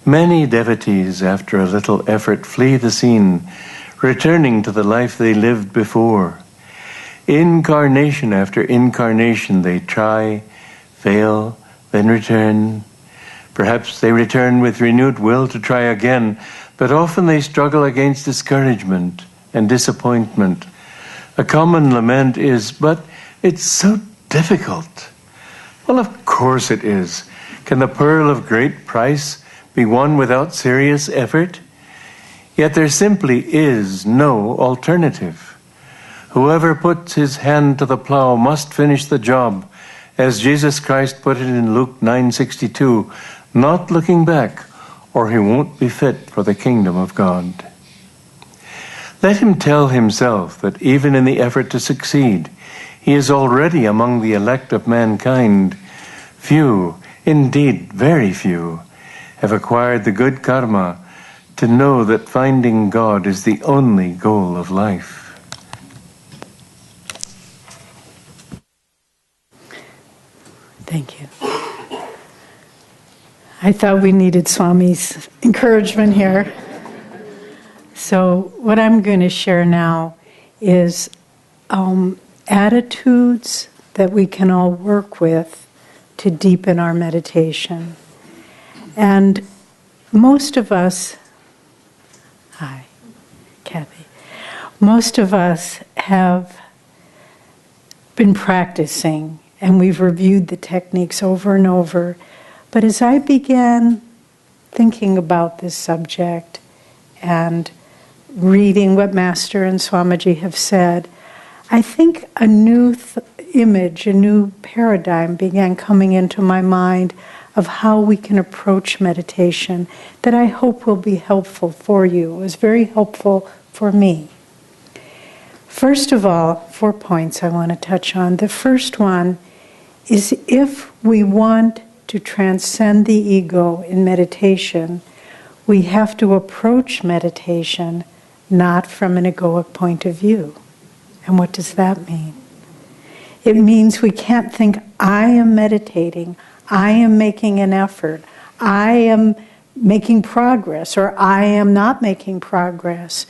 Many devotees, after a little effort, flee the scene, returning to the life they lived before. Incarnation after incarnation, they try, fail, then return. Perhaps they return with renewed will to try again, but often they struggle against discouragement and disappointment. A common lament is, but it's so difficult. Well, of course it is. Can the pearl of great price be won without serious effort? Yet there simply is no alternative. Whoever puts his hand to the plow must finish the job, as Jesus Christ put it in Luke 9:62, not looking back, or he won't be fit for the kingdom of God. Let him tell himself that even in the effort to succeed, he is already among the elect of mankind. Few, indeed very few, have acquired the good karma to know that finding God is the only goal of life. Thank you. I thought we needed Swami's encouragement here. So what I'm going to share now is attitudes that we can all work with to deepen our meditation. And most of us, hi, Kathy, most of us have been practicing and we've reviewed the techniques over and over. But as I began thinking about this subject and reading what Master and Swamiji have said, I think a new image, a new paradigm began coming into my mind of how we can approach meditation that I hope will be helpful for you. It was very helpful for me. First of all, 4 points I want to touch on. The first one is if we want to transcend the ego in meditation, we have to approach meditation not from an egoic point of view. And what does that mean? It means we can't think, I am meditating, I am making an effort, I am making progress, or I am not making progress.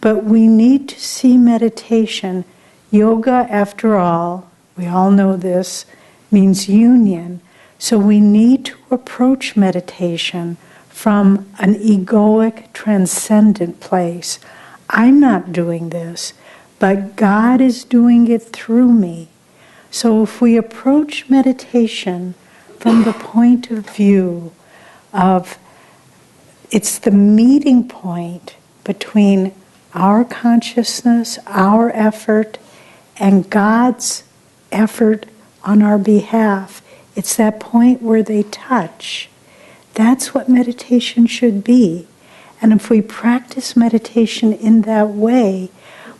But we need to see meditation. Yoga, after all, we all know this, means union. So we need to approach meditation from an egoic, transcendent place. I'm not doing this, but God is doing it through me. So if we approach meditation from the point of view of it's the meeting point between our consciousness, our effort, and God's effort on our behalf, it's that point where they touch. That's what meditation should be. And if we practice meditation in that way,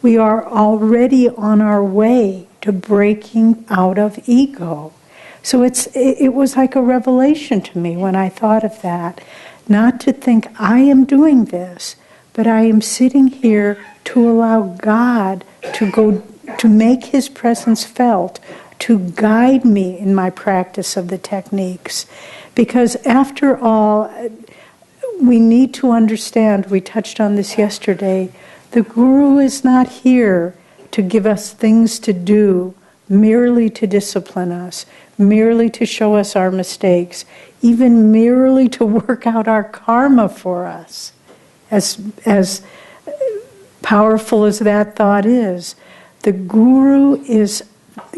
we are already on our way to breaking out of ego. So it was like a revelation to me when I thought of that. Not to think, I am doing this, but I am sitting here to allow God to make His presence felt, to guide me in my practice of the techniques. Because after all, we need to understand, we touched on this yesterday, the Guru is not here to give us things to do, merely to discipline us, merely to show us our mistakes, even merely to work out our karma for us. As powerful as that thought is, the Guru is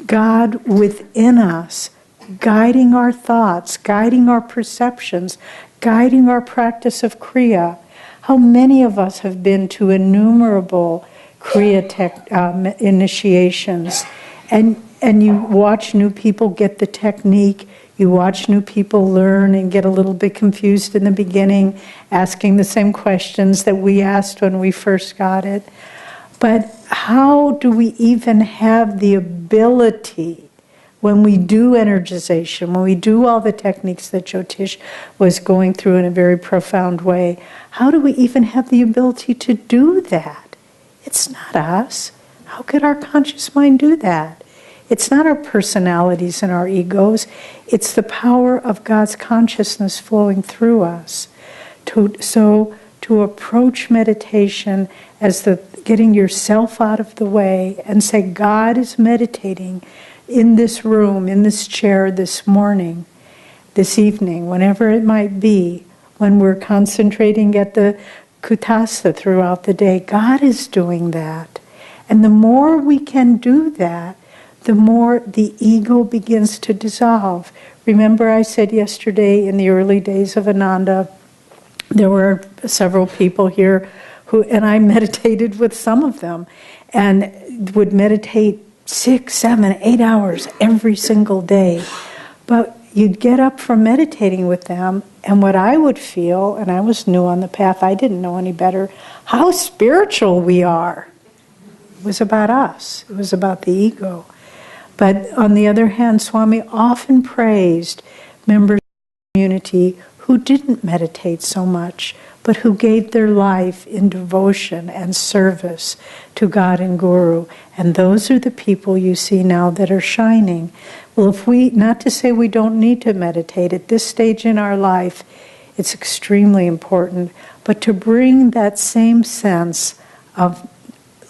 God within us, guiding our thoughts, guiding our perceptions, guiding our practice of Kriya. How many of us have been to innumerable Kriya initiations, and you watch new people get the technique, you watch new people learn and get a little bit confused in the beginning, asking the same questions that we asked when we first got it. But how do we even have the ability, when we do energization, when we do all the techniques that Jyotish was going through in a very profound way, how do we even have the ability to do that? It's not us. How could our conscious mind do that? It's not our personalities and our egos. It's the power of God's consciousness flowing through us. To approach meditation as the getting yourself out of the way and say, God is meditating in this room, in this chair this morning, this evening, whenever it might be, when we're concentrating at the kutasa throughout the day. God is doing that. And the more we can do that, the more the ego begins to dissolve. Remember I said yesterday, in the early days of Ananda, there were several people here who, and I meditated with some of them, and would meditate 6, 7, 8 hours every single day. But you'd get up from meditating with them, and what I would feel, and I was new on the path, I didn't know any better, how spiritual we are. It was about us. It was about the ego. But on the other hand, Swami often praised members of the community who didn't meditate so much, but who gave their life in devotion and service to God and Guru. And those are the people you see now that are shining. Well, if we, not to say we don't need to meditate, at this stage in our life, it's extremely important, but to bring that same sense of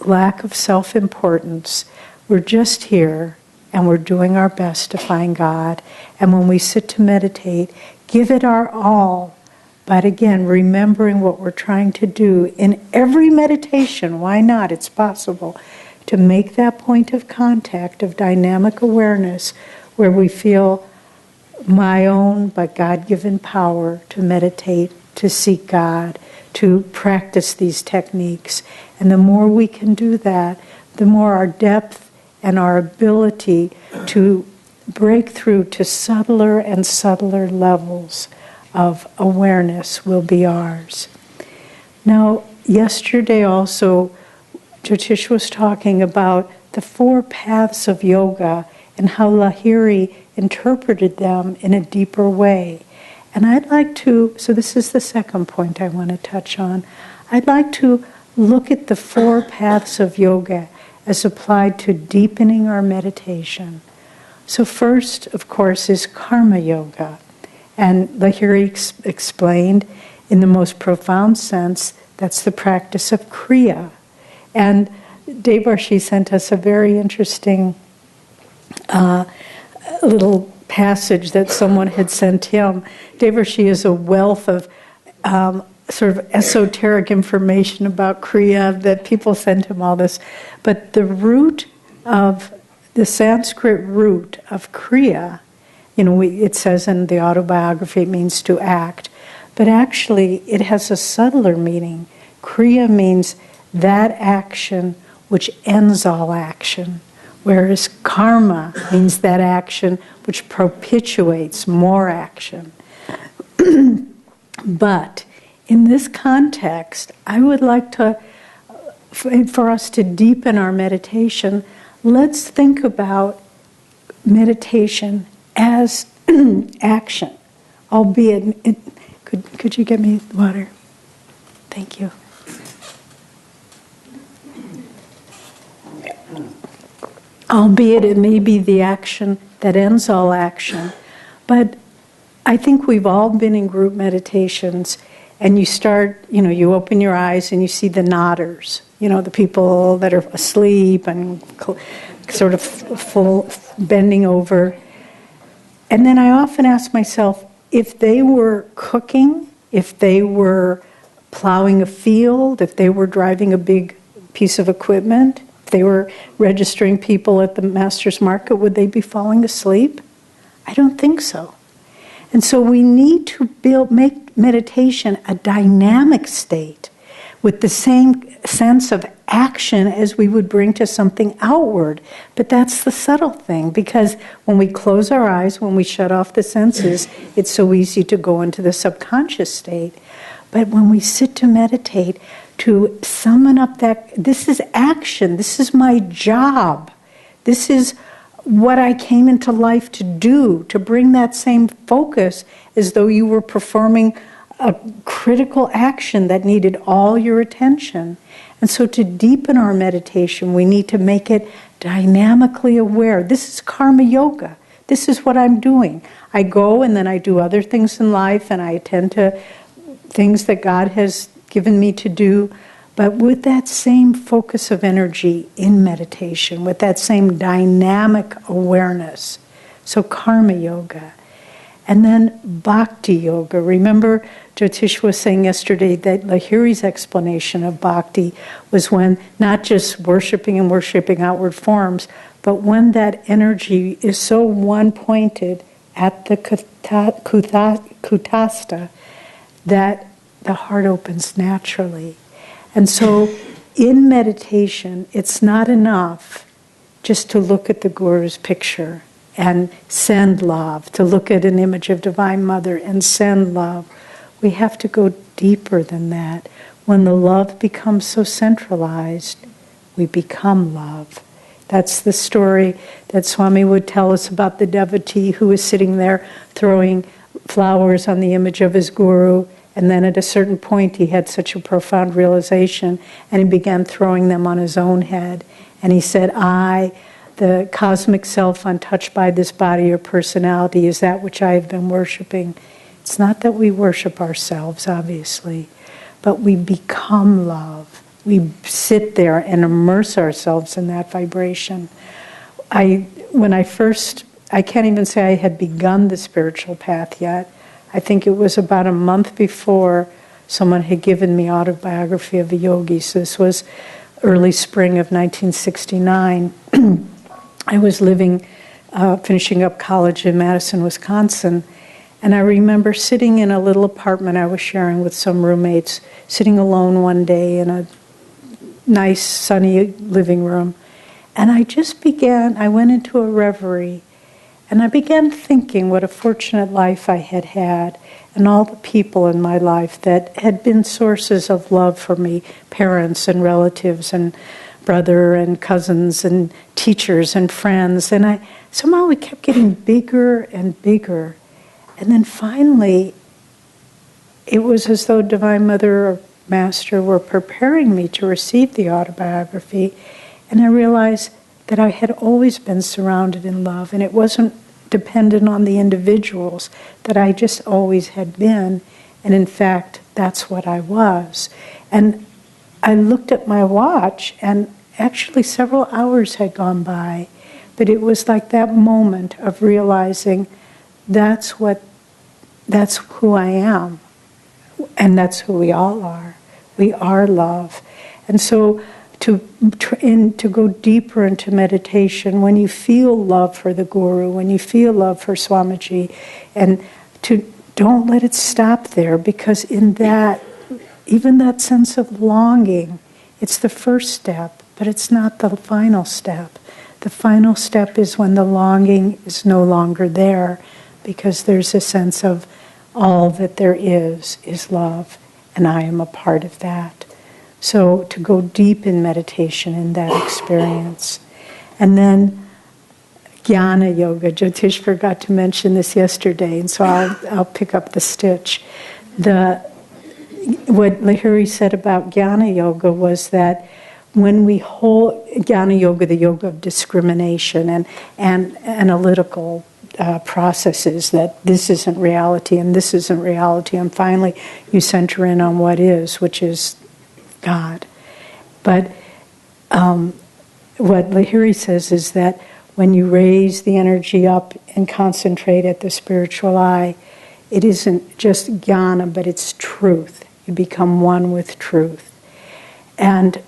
lack of self-importance. We're just here, and we're doing our best to find God. And when we sit to meditate, give it our all. But again, remembering what we're trying to do in every meditation, why not? It's possible to make that point of contact of dynamic awareness where we feel my own but God-given power to meditate, to seek God, to practice these techniques. And the more we can do that, the more our depth and our ability to break through to subtler and subtler levels of awareness will be ours. Now, yesterday also, Jyotish was talking about the 4 paths of yoga and how Lahiri interpreted them in a deeper way. And I'd like to, so this is the second point I want to touch on, I'd like to look at the 4 paths of yoga as applied to deepening our meditation. So first, of course, is karma yoga. And Lahiri explained in the most profound sense, that's the practice of Kriya. And Devarshi sent us a very interesting little passage that someone had sent him. Devarshi is a wealth of sort of esoteric information about Kriya that people send him all this. But the root of, the Sanskrit root of Kriya, you know, it says in the autobiography it means to act, but actually it has a subtler meaning. Kriya means that action which ends all action, whereas karma means that action which perpetuates more action. But in this context, I would like to, for us to deepen our meditation, let's think about meditation as action, albeit, could you get me water? Thank you. albeit it may be the action that ends all action. But I think we've all been in group meditations, and you start, you open your eyes and you see the nodders, the people that are asleep and sort of full, bending over. And then I often ask myself, if they were cooking, if they were plowing a field, if they were driving a big piece of equipment, if they were registering people at the master's market, would they be falling asleep? I don't think so. And so we need to make meditation a dynamic state with the same sense of action as we would bring to something outward. But that's the subtle thing, because when we close our eyes, when we shut off the senses, it's so easy to go into the subconscious state. But when we sit to meditate, to summon up that, this is action, this is my job, this is what I came into life to do, to bring that same focus as though you were performing a critical action that needed all your attention. And so to deepen our meditation, we need to make it dynamically aware. This is karma yoga. This is what I'm doing. I go and then I do other things in life, and I attend to things that God has given me to do, but with that same focus of energy in meditation, with that same dynamic awareness. So karma yoga. And then bhakti yoga. Remember, Jyotish was saying yesterday that Lahiri's explanation of bhakti was when not just worshiping and worshiping outward forms, but when that energy is so one-pointed at the kutastha that the heart opens naturally. And so in meditation, it's not enough just to look at the Guru's picture and send love, to look at an image of Divine Mother and send love. We have to go deeper than that. When the love becomes so centralized, we become love. That's the story that Swami would tell us about the devotee who was sitting there throwing flowers on the image of his Guru, and then at a certain point he had such a profound realization, and he began throwing them on his own head. And he said, I, the cosmic self untouched by this body or personality, is that which I have been worshiping. It's not that we worship ourselves, obviously, but we become love. We sit there and immerse ourselves in that vibration. I can't even say I had begun the spiritual path yet. I think it was about a month before someone had given me Autobiography of a Yogi. So this was early spring of 1969. I was finishing up college in Madison, Wisconsin, and I remember sitting in a little apartment I was sharing with some roommates, sitting alone one day in a nice sunny living room, and I went into a reverie. And I began thinking what a fortunate life I had had, and all the people in my life that had been sources of love for me, parents and relatives and brother and cousins and teachers and friends. And somehow it kept getting bigger and bigger. And then finally, it was as though Divine Mother or Master were preparing me to receive the autobiography. And I realized that I had always been surrounded in love, and it wasn't dependent on the individuals, that I just always had been, and in fact, that's what I was. And I looked at my watch, and actually several hours had gone by, but it was like that moment of realizing that's who I am, and that's who we all are. We are love. And so to go deeper into meditation, when you feel love for the Guru, when you feel love for Swamiji, and don't let it stop there, because in that, even that sense of longing, it's the first step, but it's not the final step. The final step is when the longing is no longer there, because there's a sense of all that there is love, and I am a part of that. So to go deep in meditation in that experience. And then Jnana Yoga. Jyotish forgot to mention this yesterday, and so I'll pick up the stitch. What Lahiri said about Jnana Yoga was that when we hold, Jnana Yoga, the yoga of discrimination and analytical processes, that this isn't reality and this isn't reality, and finally you center in on what is, which is God. But what Lahiri says is that when you raise the energy up and concentrate at the spiritual eye, it isn't just jnana, but it's truth. You become one with truth. And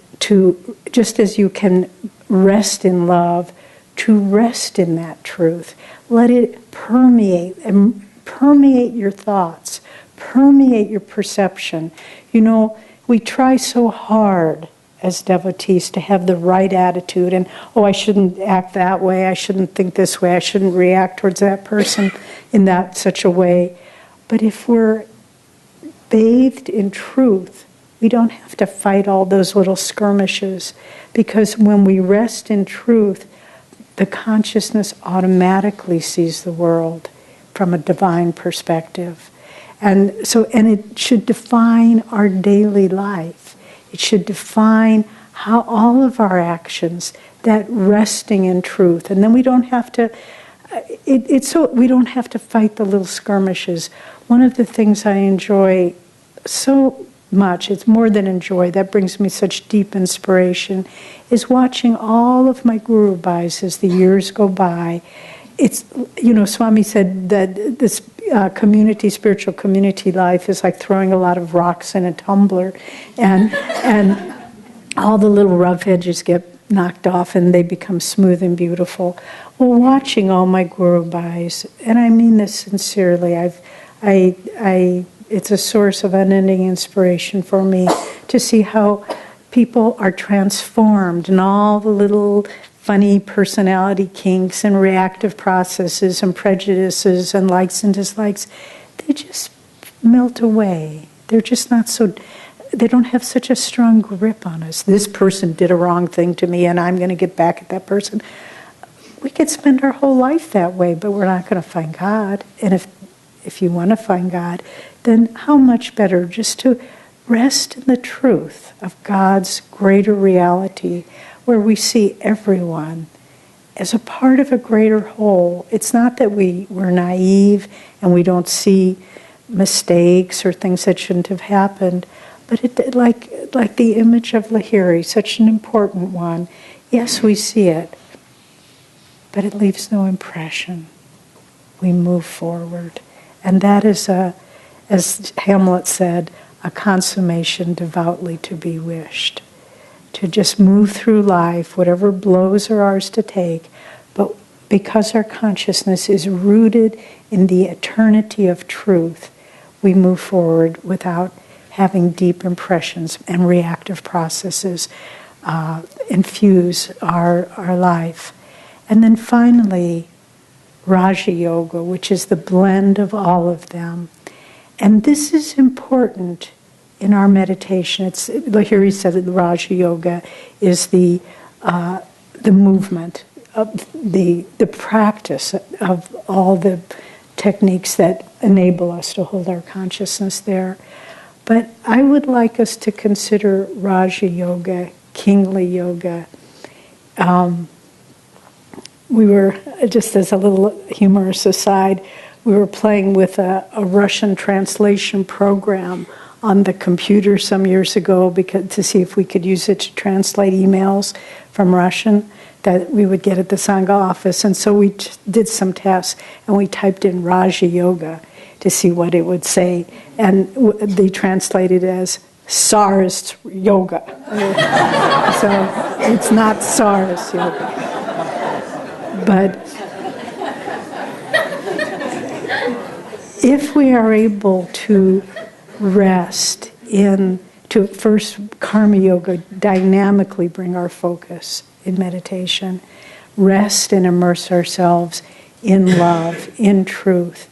just as you can rest in love, to rest in that truth. Let it permeate your thoughts, permeate your perception. You know, we try so hard as devotees to have the right attitude, and I shouldn't act that way, I shouldn't think this way, I shouldn't react towards that person in such a way. But if we're bathed in truth, we don't have to fight all those little skirmishes, because when we rest in truth, the consciousness automatically sees the world from a divine perspective. And it should define our daily life. It should define how all of our actions, that resting in truth. And then we don't have to, we don't have to fight the little skirmishes. One of the things I enjoy so much, it's more than enjoy, that brings me such deep inspiration, is watching all of my Guru Bhais as the years go by. It's, Swami said that this spiritual community life is like throwing a lot of rocks in a tumbler, and all the little rough edges get knocked off and they become smooth and beautiful. Well, watching all my Guru Bhais, and I mean this sincerely, it's a source of unending inspiration for me to see how people are transformed, and all the little funny personality kinks and reactive processes and prejudices and likes and dislikes, they just melt away. They're just not so, they don't have such a strong grip on us. This person did a wrong thing to me and I'm going to get back at that person. We could spend our whole life that way, but we're not going to find God. And if you want to find God, then how much better just to rest in the truth of God's greater reality, where we see everyone as a part of a greater whole. It's not that we're naive and we don't see mistakes or things that shouldn't have happened, but like the image of Lahiri, such an important one. Yes, we see it, but it leaves no impression. We move forward. And that is, as Hamlet said, a consummation devoutly to be wished. To just move through life, whatever blows are ours to take, but because our consciousness is rooted in the eternity of truth, we move forward without having deep impressions and reactive processes infuse our life. And then finally, Raja Yoga, which is the blend of all of them. And this is important in our meditation. Lahiri said that Raja Yoga is the movement, of the practice of all the techniques that enable us to hold our consciousness there. But I would like us to consider Raja Yoga, kingly yoga. We were, just as a little humorous aside, we were playing with a Russian translation program on the computer some years ago to see if we could use it to translate emails from Russian that we would get at the Sangha office. And so we did some tests, and we typed in Raja Yoga to see what it would say. And they translated it as SARS Yoga. So it's not SARS Yoga. But if we are able to rest to first Karma Yoga, dynamically bring our focus in meditation, rest and immerse ourselves in love, in truth,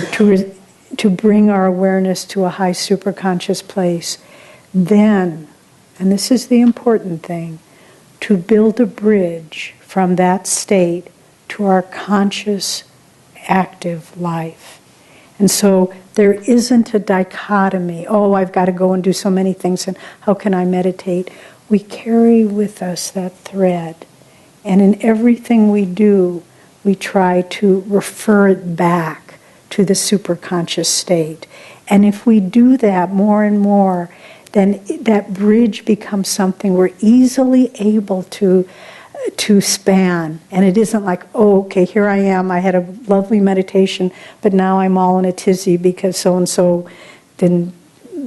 to bring our awareness to a high superconscious place, then, and this is the important thing, to build a bridge from that state to our conscious, active life. And so there isn't a dichotomy, I've got to go and do so many things, and how can I meditate? we carry with us that thread. And in everything we do, we try to refer it back to the superconscious state. And if we do that more and more, then that bridge becomes something we're easily able to span. And it isn't like, oh, okay, here I am, I had a lovely meditation, but now I'm all in a tizzy because so-and-so didn't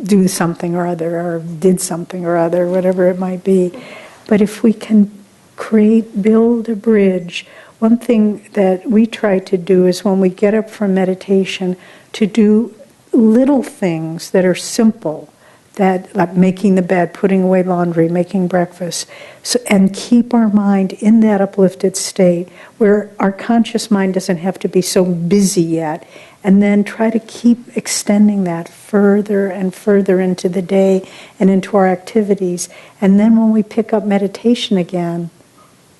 do something or other, or did something or other, whatever it might be. But if we can build a bridge, one thing that we try to do is when we get up from meditation, to do little things that are simple, that like making the bed, putting away laundry, making breakfast, and keep our mind in that uplifted state where our conscious mind doesn't have to be so busy yet, and then try to keep extending that further and further into the day and into our activities. And then when we pick up meditation again,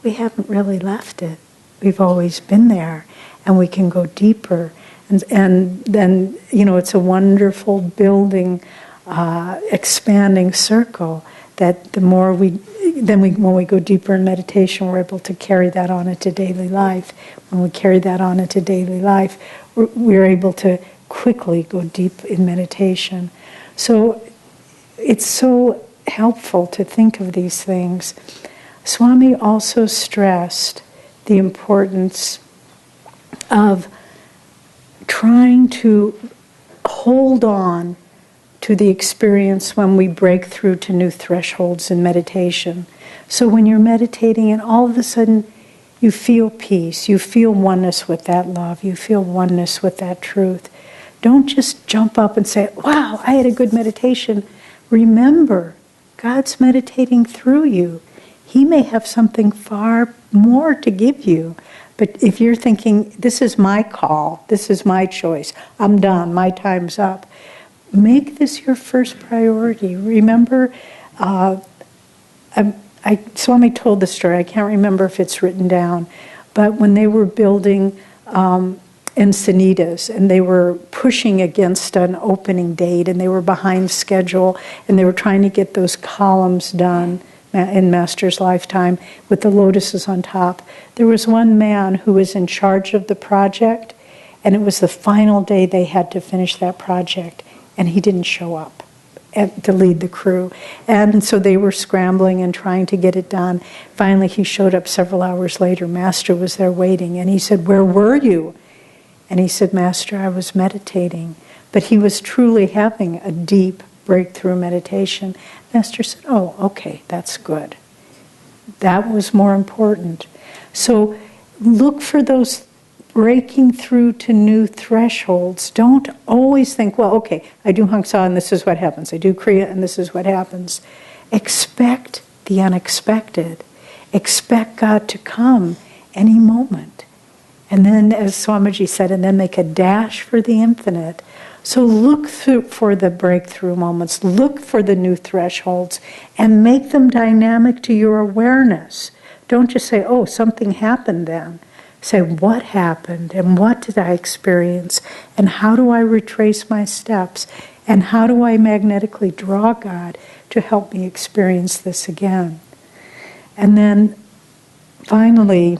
we haven't really left it. We've always been there, and we can go deeper. And then, it's a wonderful building, expanding circle that the more when we go deeper in meditation, we're able to carry that on into daily life. When we carry that on into daily life, we're able to quickly go deep in meditation. So it's so helpful to think of these things. Swami also stressed the importance of trying to hold on to the experience when we break through to new thresholds in meditation. So when you're meditating and all of a sudden you feel peace, you feel oneness with that love, you feel oneness with that truth, don't just jump up and say, wow, I had a good meditation. Remember, God's meditating through you. He may have something far more to give you. But if you're thinking, this is my call, this is my choice, I'm done, my time's up, make this your first priority. Remember, Swami told the story, I can't remember if it's written down, but when they were building Encinitas and they were pushing against an opening date and they were behind schedule and they were trying to get those columns done in Master's lifetime with the lotuses on top, there was one man who was in charge of the project, and it was the final day they had to finish that project, and he didn't show up to lead the crew. And so they were scrambling and trying to get it done. Finally, he showed up several hours later. Master was there waiting, and he said, "Where were you?" And he said, "Master, I was meditating." But he was truly having a deep breakthrough meditation. Master said, "Oh, okay, that's good." That was more important. So look for those breaking through to new thresholds. Don't always think, well, okay, I do Hang Sa and this is what happens. I do Kriya and this is what happens. Expect the unexpected. Expect God to come any moment. And then, as Swamiji said, and then make a dash for the infinite. So look for the breakthrough moments. Look for the new thresholds and make them dynamic to your awareness. Don't just say, oh, something happened then. Say, what happened and what did I experience and how do I retrace my steps and how do I magnetically draw God to help me experience this again. And then finally,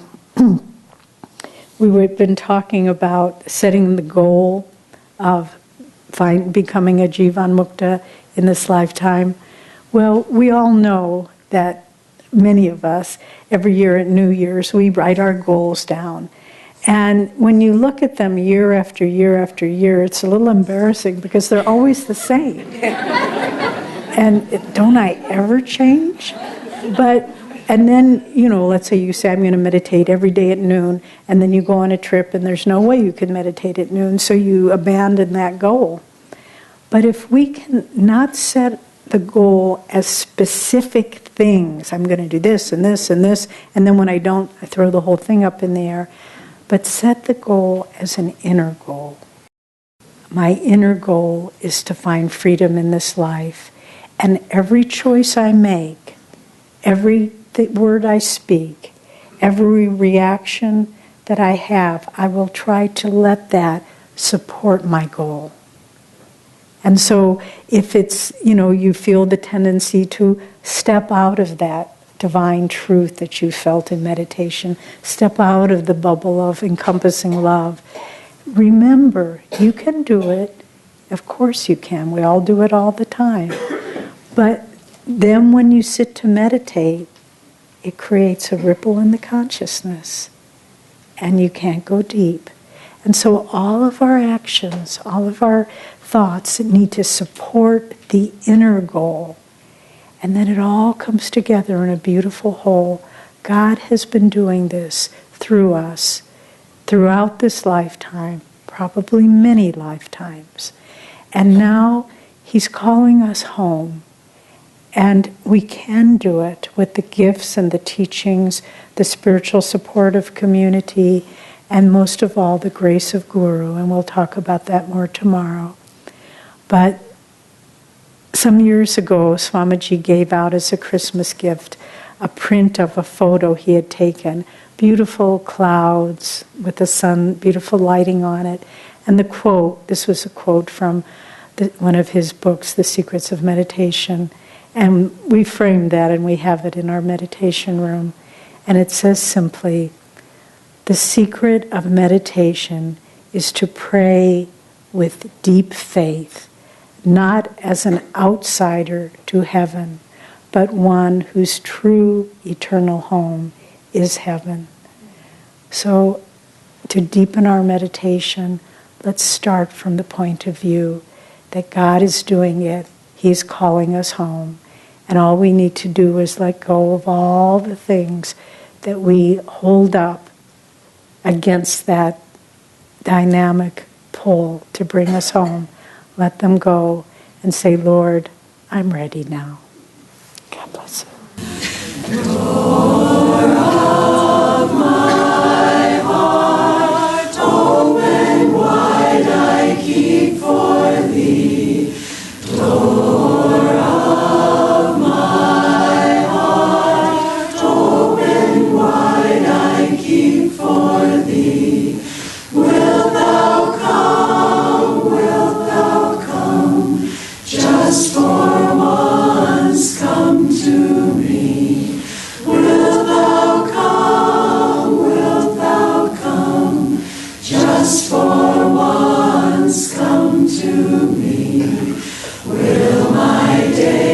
we've been talking about setting the goal of becoming a Jivan Mukta in this lifetime. Well, we all know that many of us, every year at New Year's, we write our goals down. And when you look at them year after year after year, it's a little embarrassing because they're always the same. And don't I ever change? And then, let's say you say, I'm going to meditate every day at noon, and then you go on a trip and there's no way you can meditate at noon, so you abandon that goal. But if we can not set the goal as specific things, I'm going to do this and this and this, and then when I don't, I throw the whole thing up in the air, but set the goal as an inner goal. My inner goal is to find freedom in this life, and every choice I make, every word I speak, every reaction that I have, I will try to let that support my goal. And so if it's, you feel the tendency to step out of that divine truth that you felt in meditation, step out of the bubble of encompassing love, remember, you can do it. Of course you can. We all do it all the time. But then when you sit to meditate, it creates a ripple in the consciousness, and you can't go deep. And so all of our actions, all of our thoughts need to support the inner goal. And then it all comes together in a beautiful whole. God has been doing this through us throughout this lifetime, probably many lifetimes. And now He's calling us home. And we can do it with the gifts and the teachings, the spiritual support of community, and most of all, the grace of Guru. And we'll talk about that more tomorrow. But some years ago, Swamiji gave out as a Christmas gift a print of a photo he had taken. Beautiful clouds with the sun, beautiful lighting on it. And the quote, this was a quote from one of his books, The Secrets of Meditation. And we framed that and we have it in our meditation room. And it says simply, the secret of meditation is to pray with deep faith, not as an outsider to heaven, but one whose true eternal home is heaven. So to deepen our meditation, let's start from the point of view that God is doing it. He's calling us home. And all we need to do is let go of all the things that we hold up against that dynamic pull to bring us home. Let them go and say, Lord, I'm ready now. God bless you. Door of my heart, open wide I keep for thee. Door of my heart, open wide I keep for thee. Wilt thou come, just for once come to me? Wilt thou come, just for once come to me? Will my day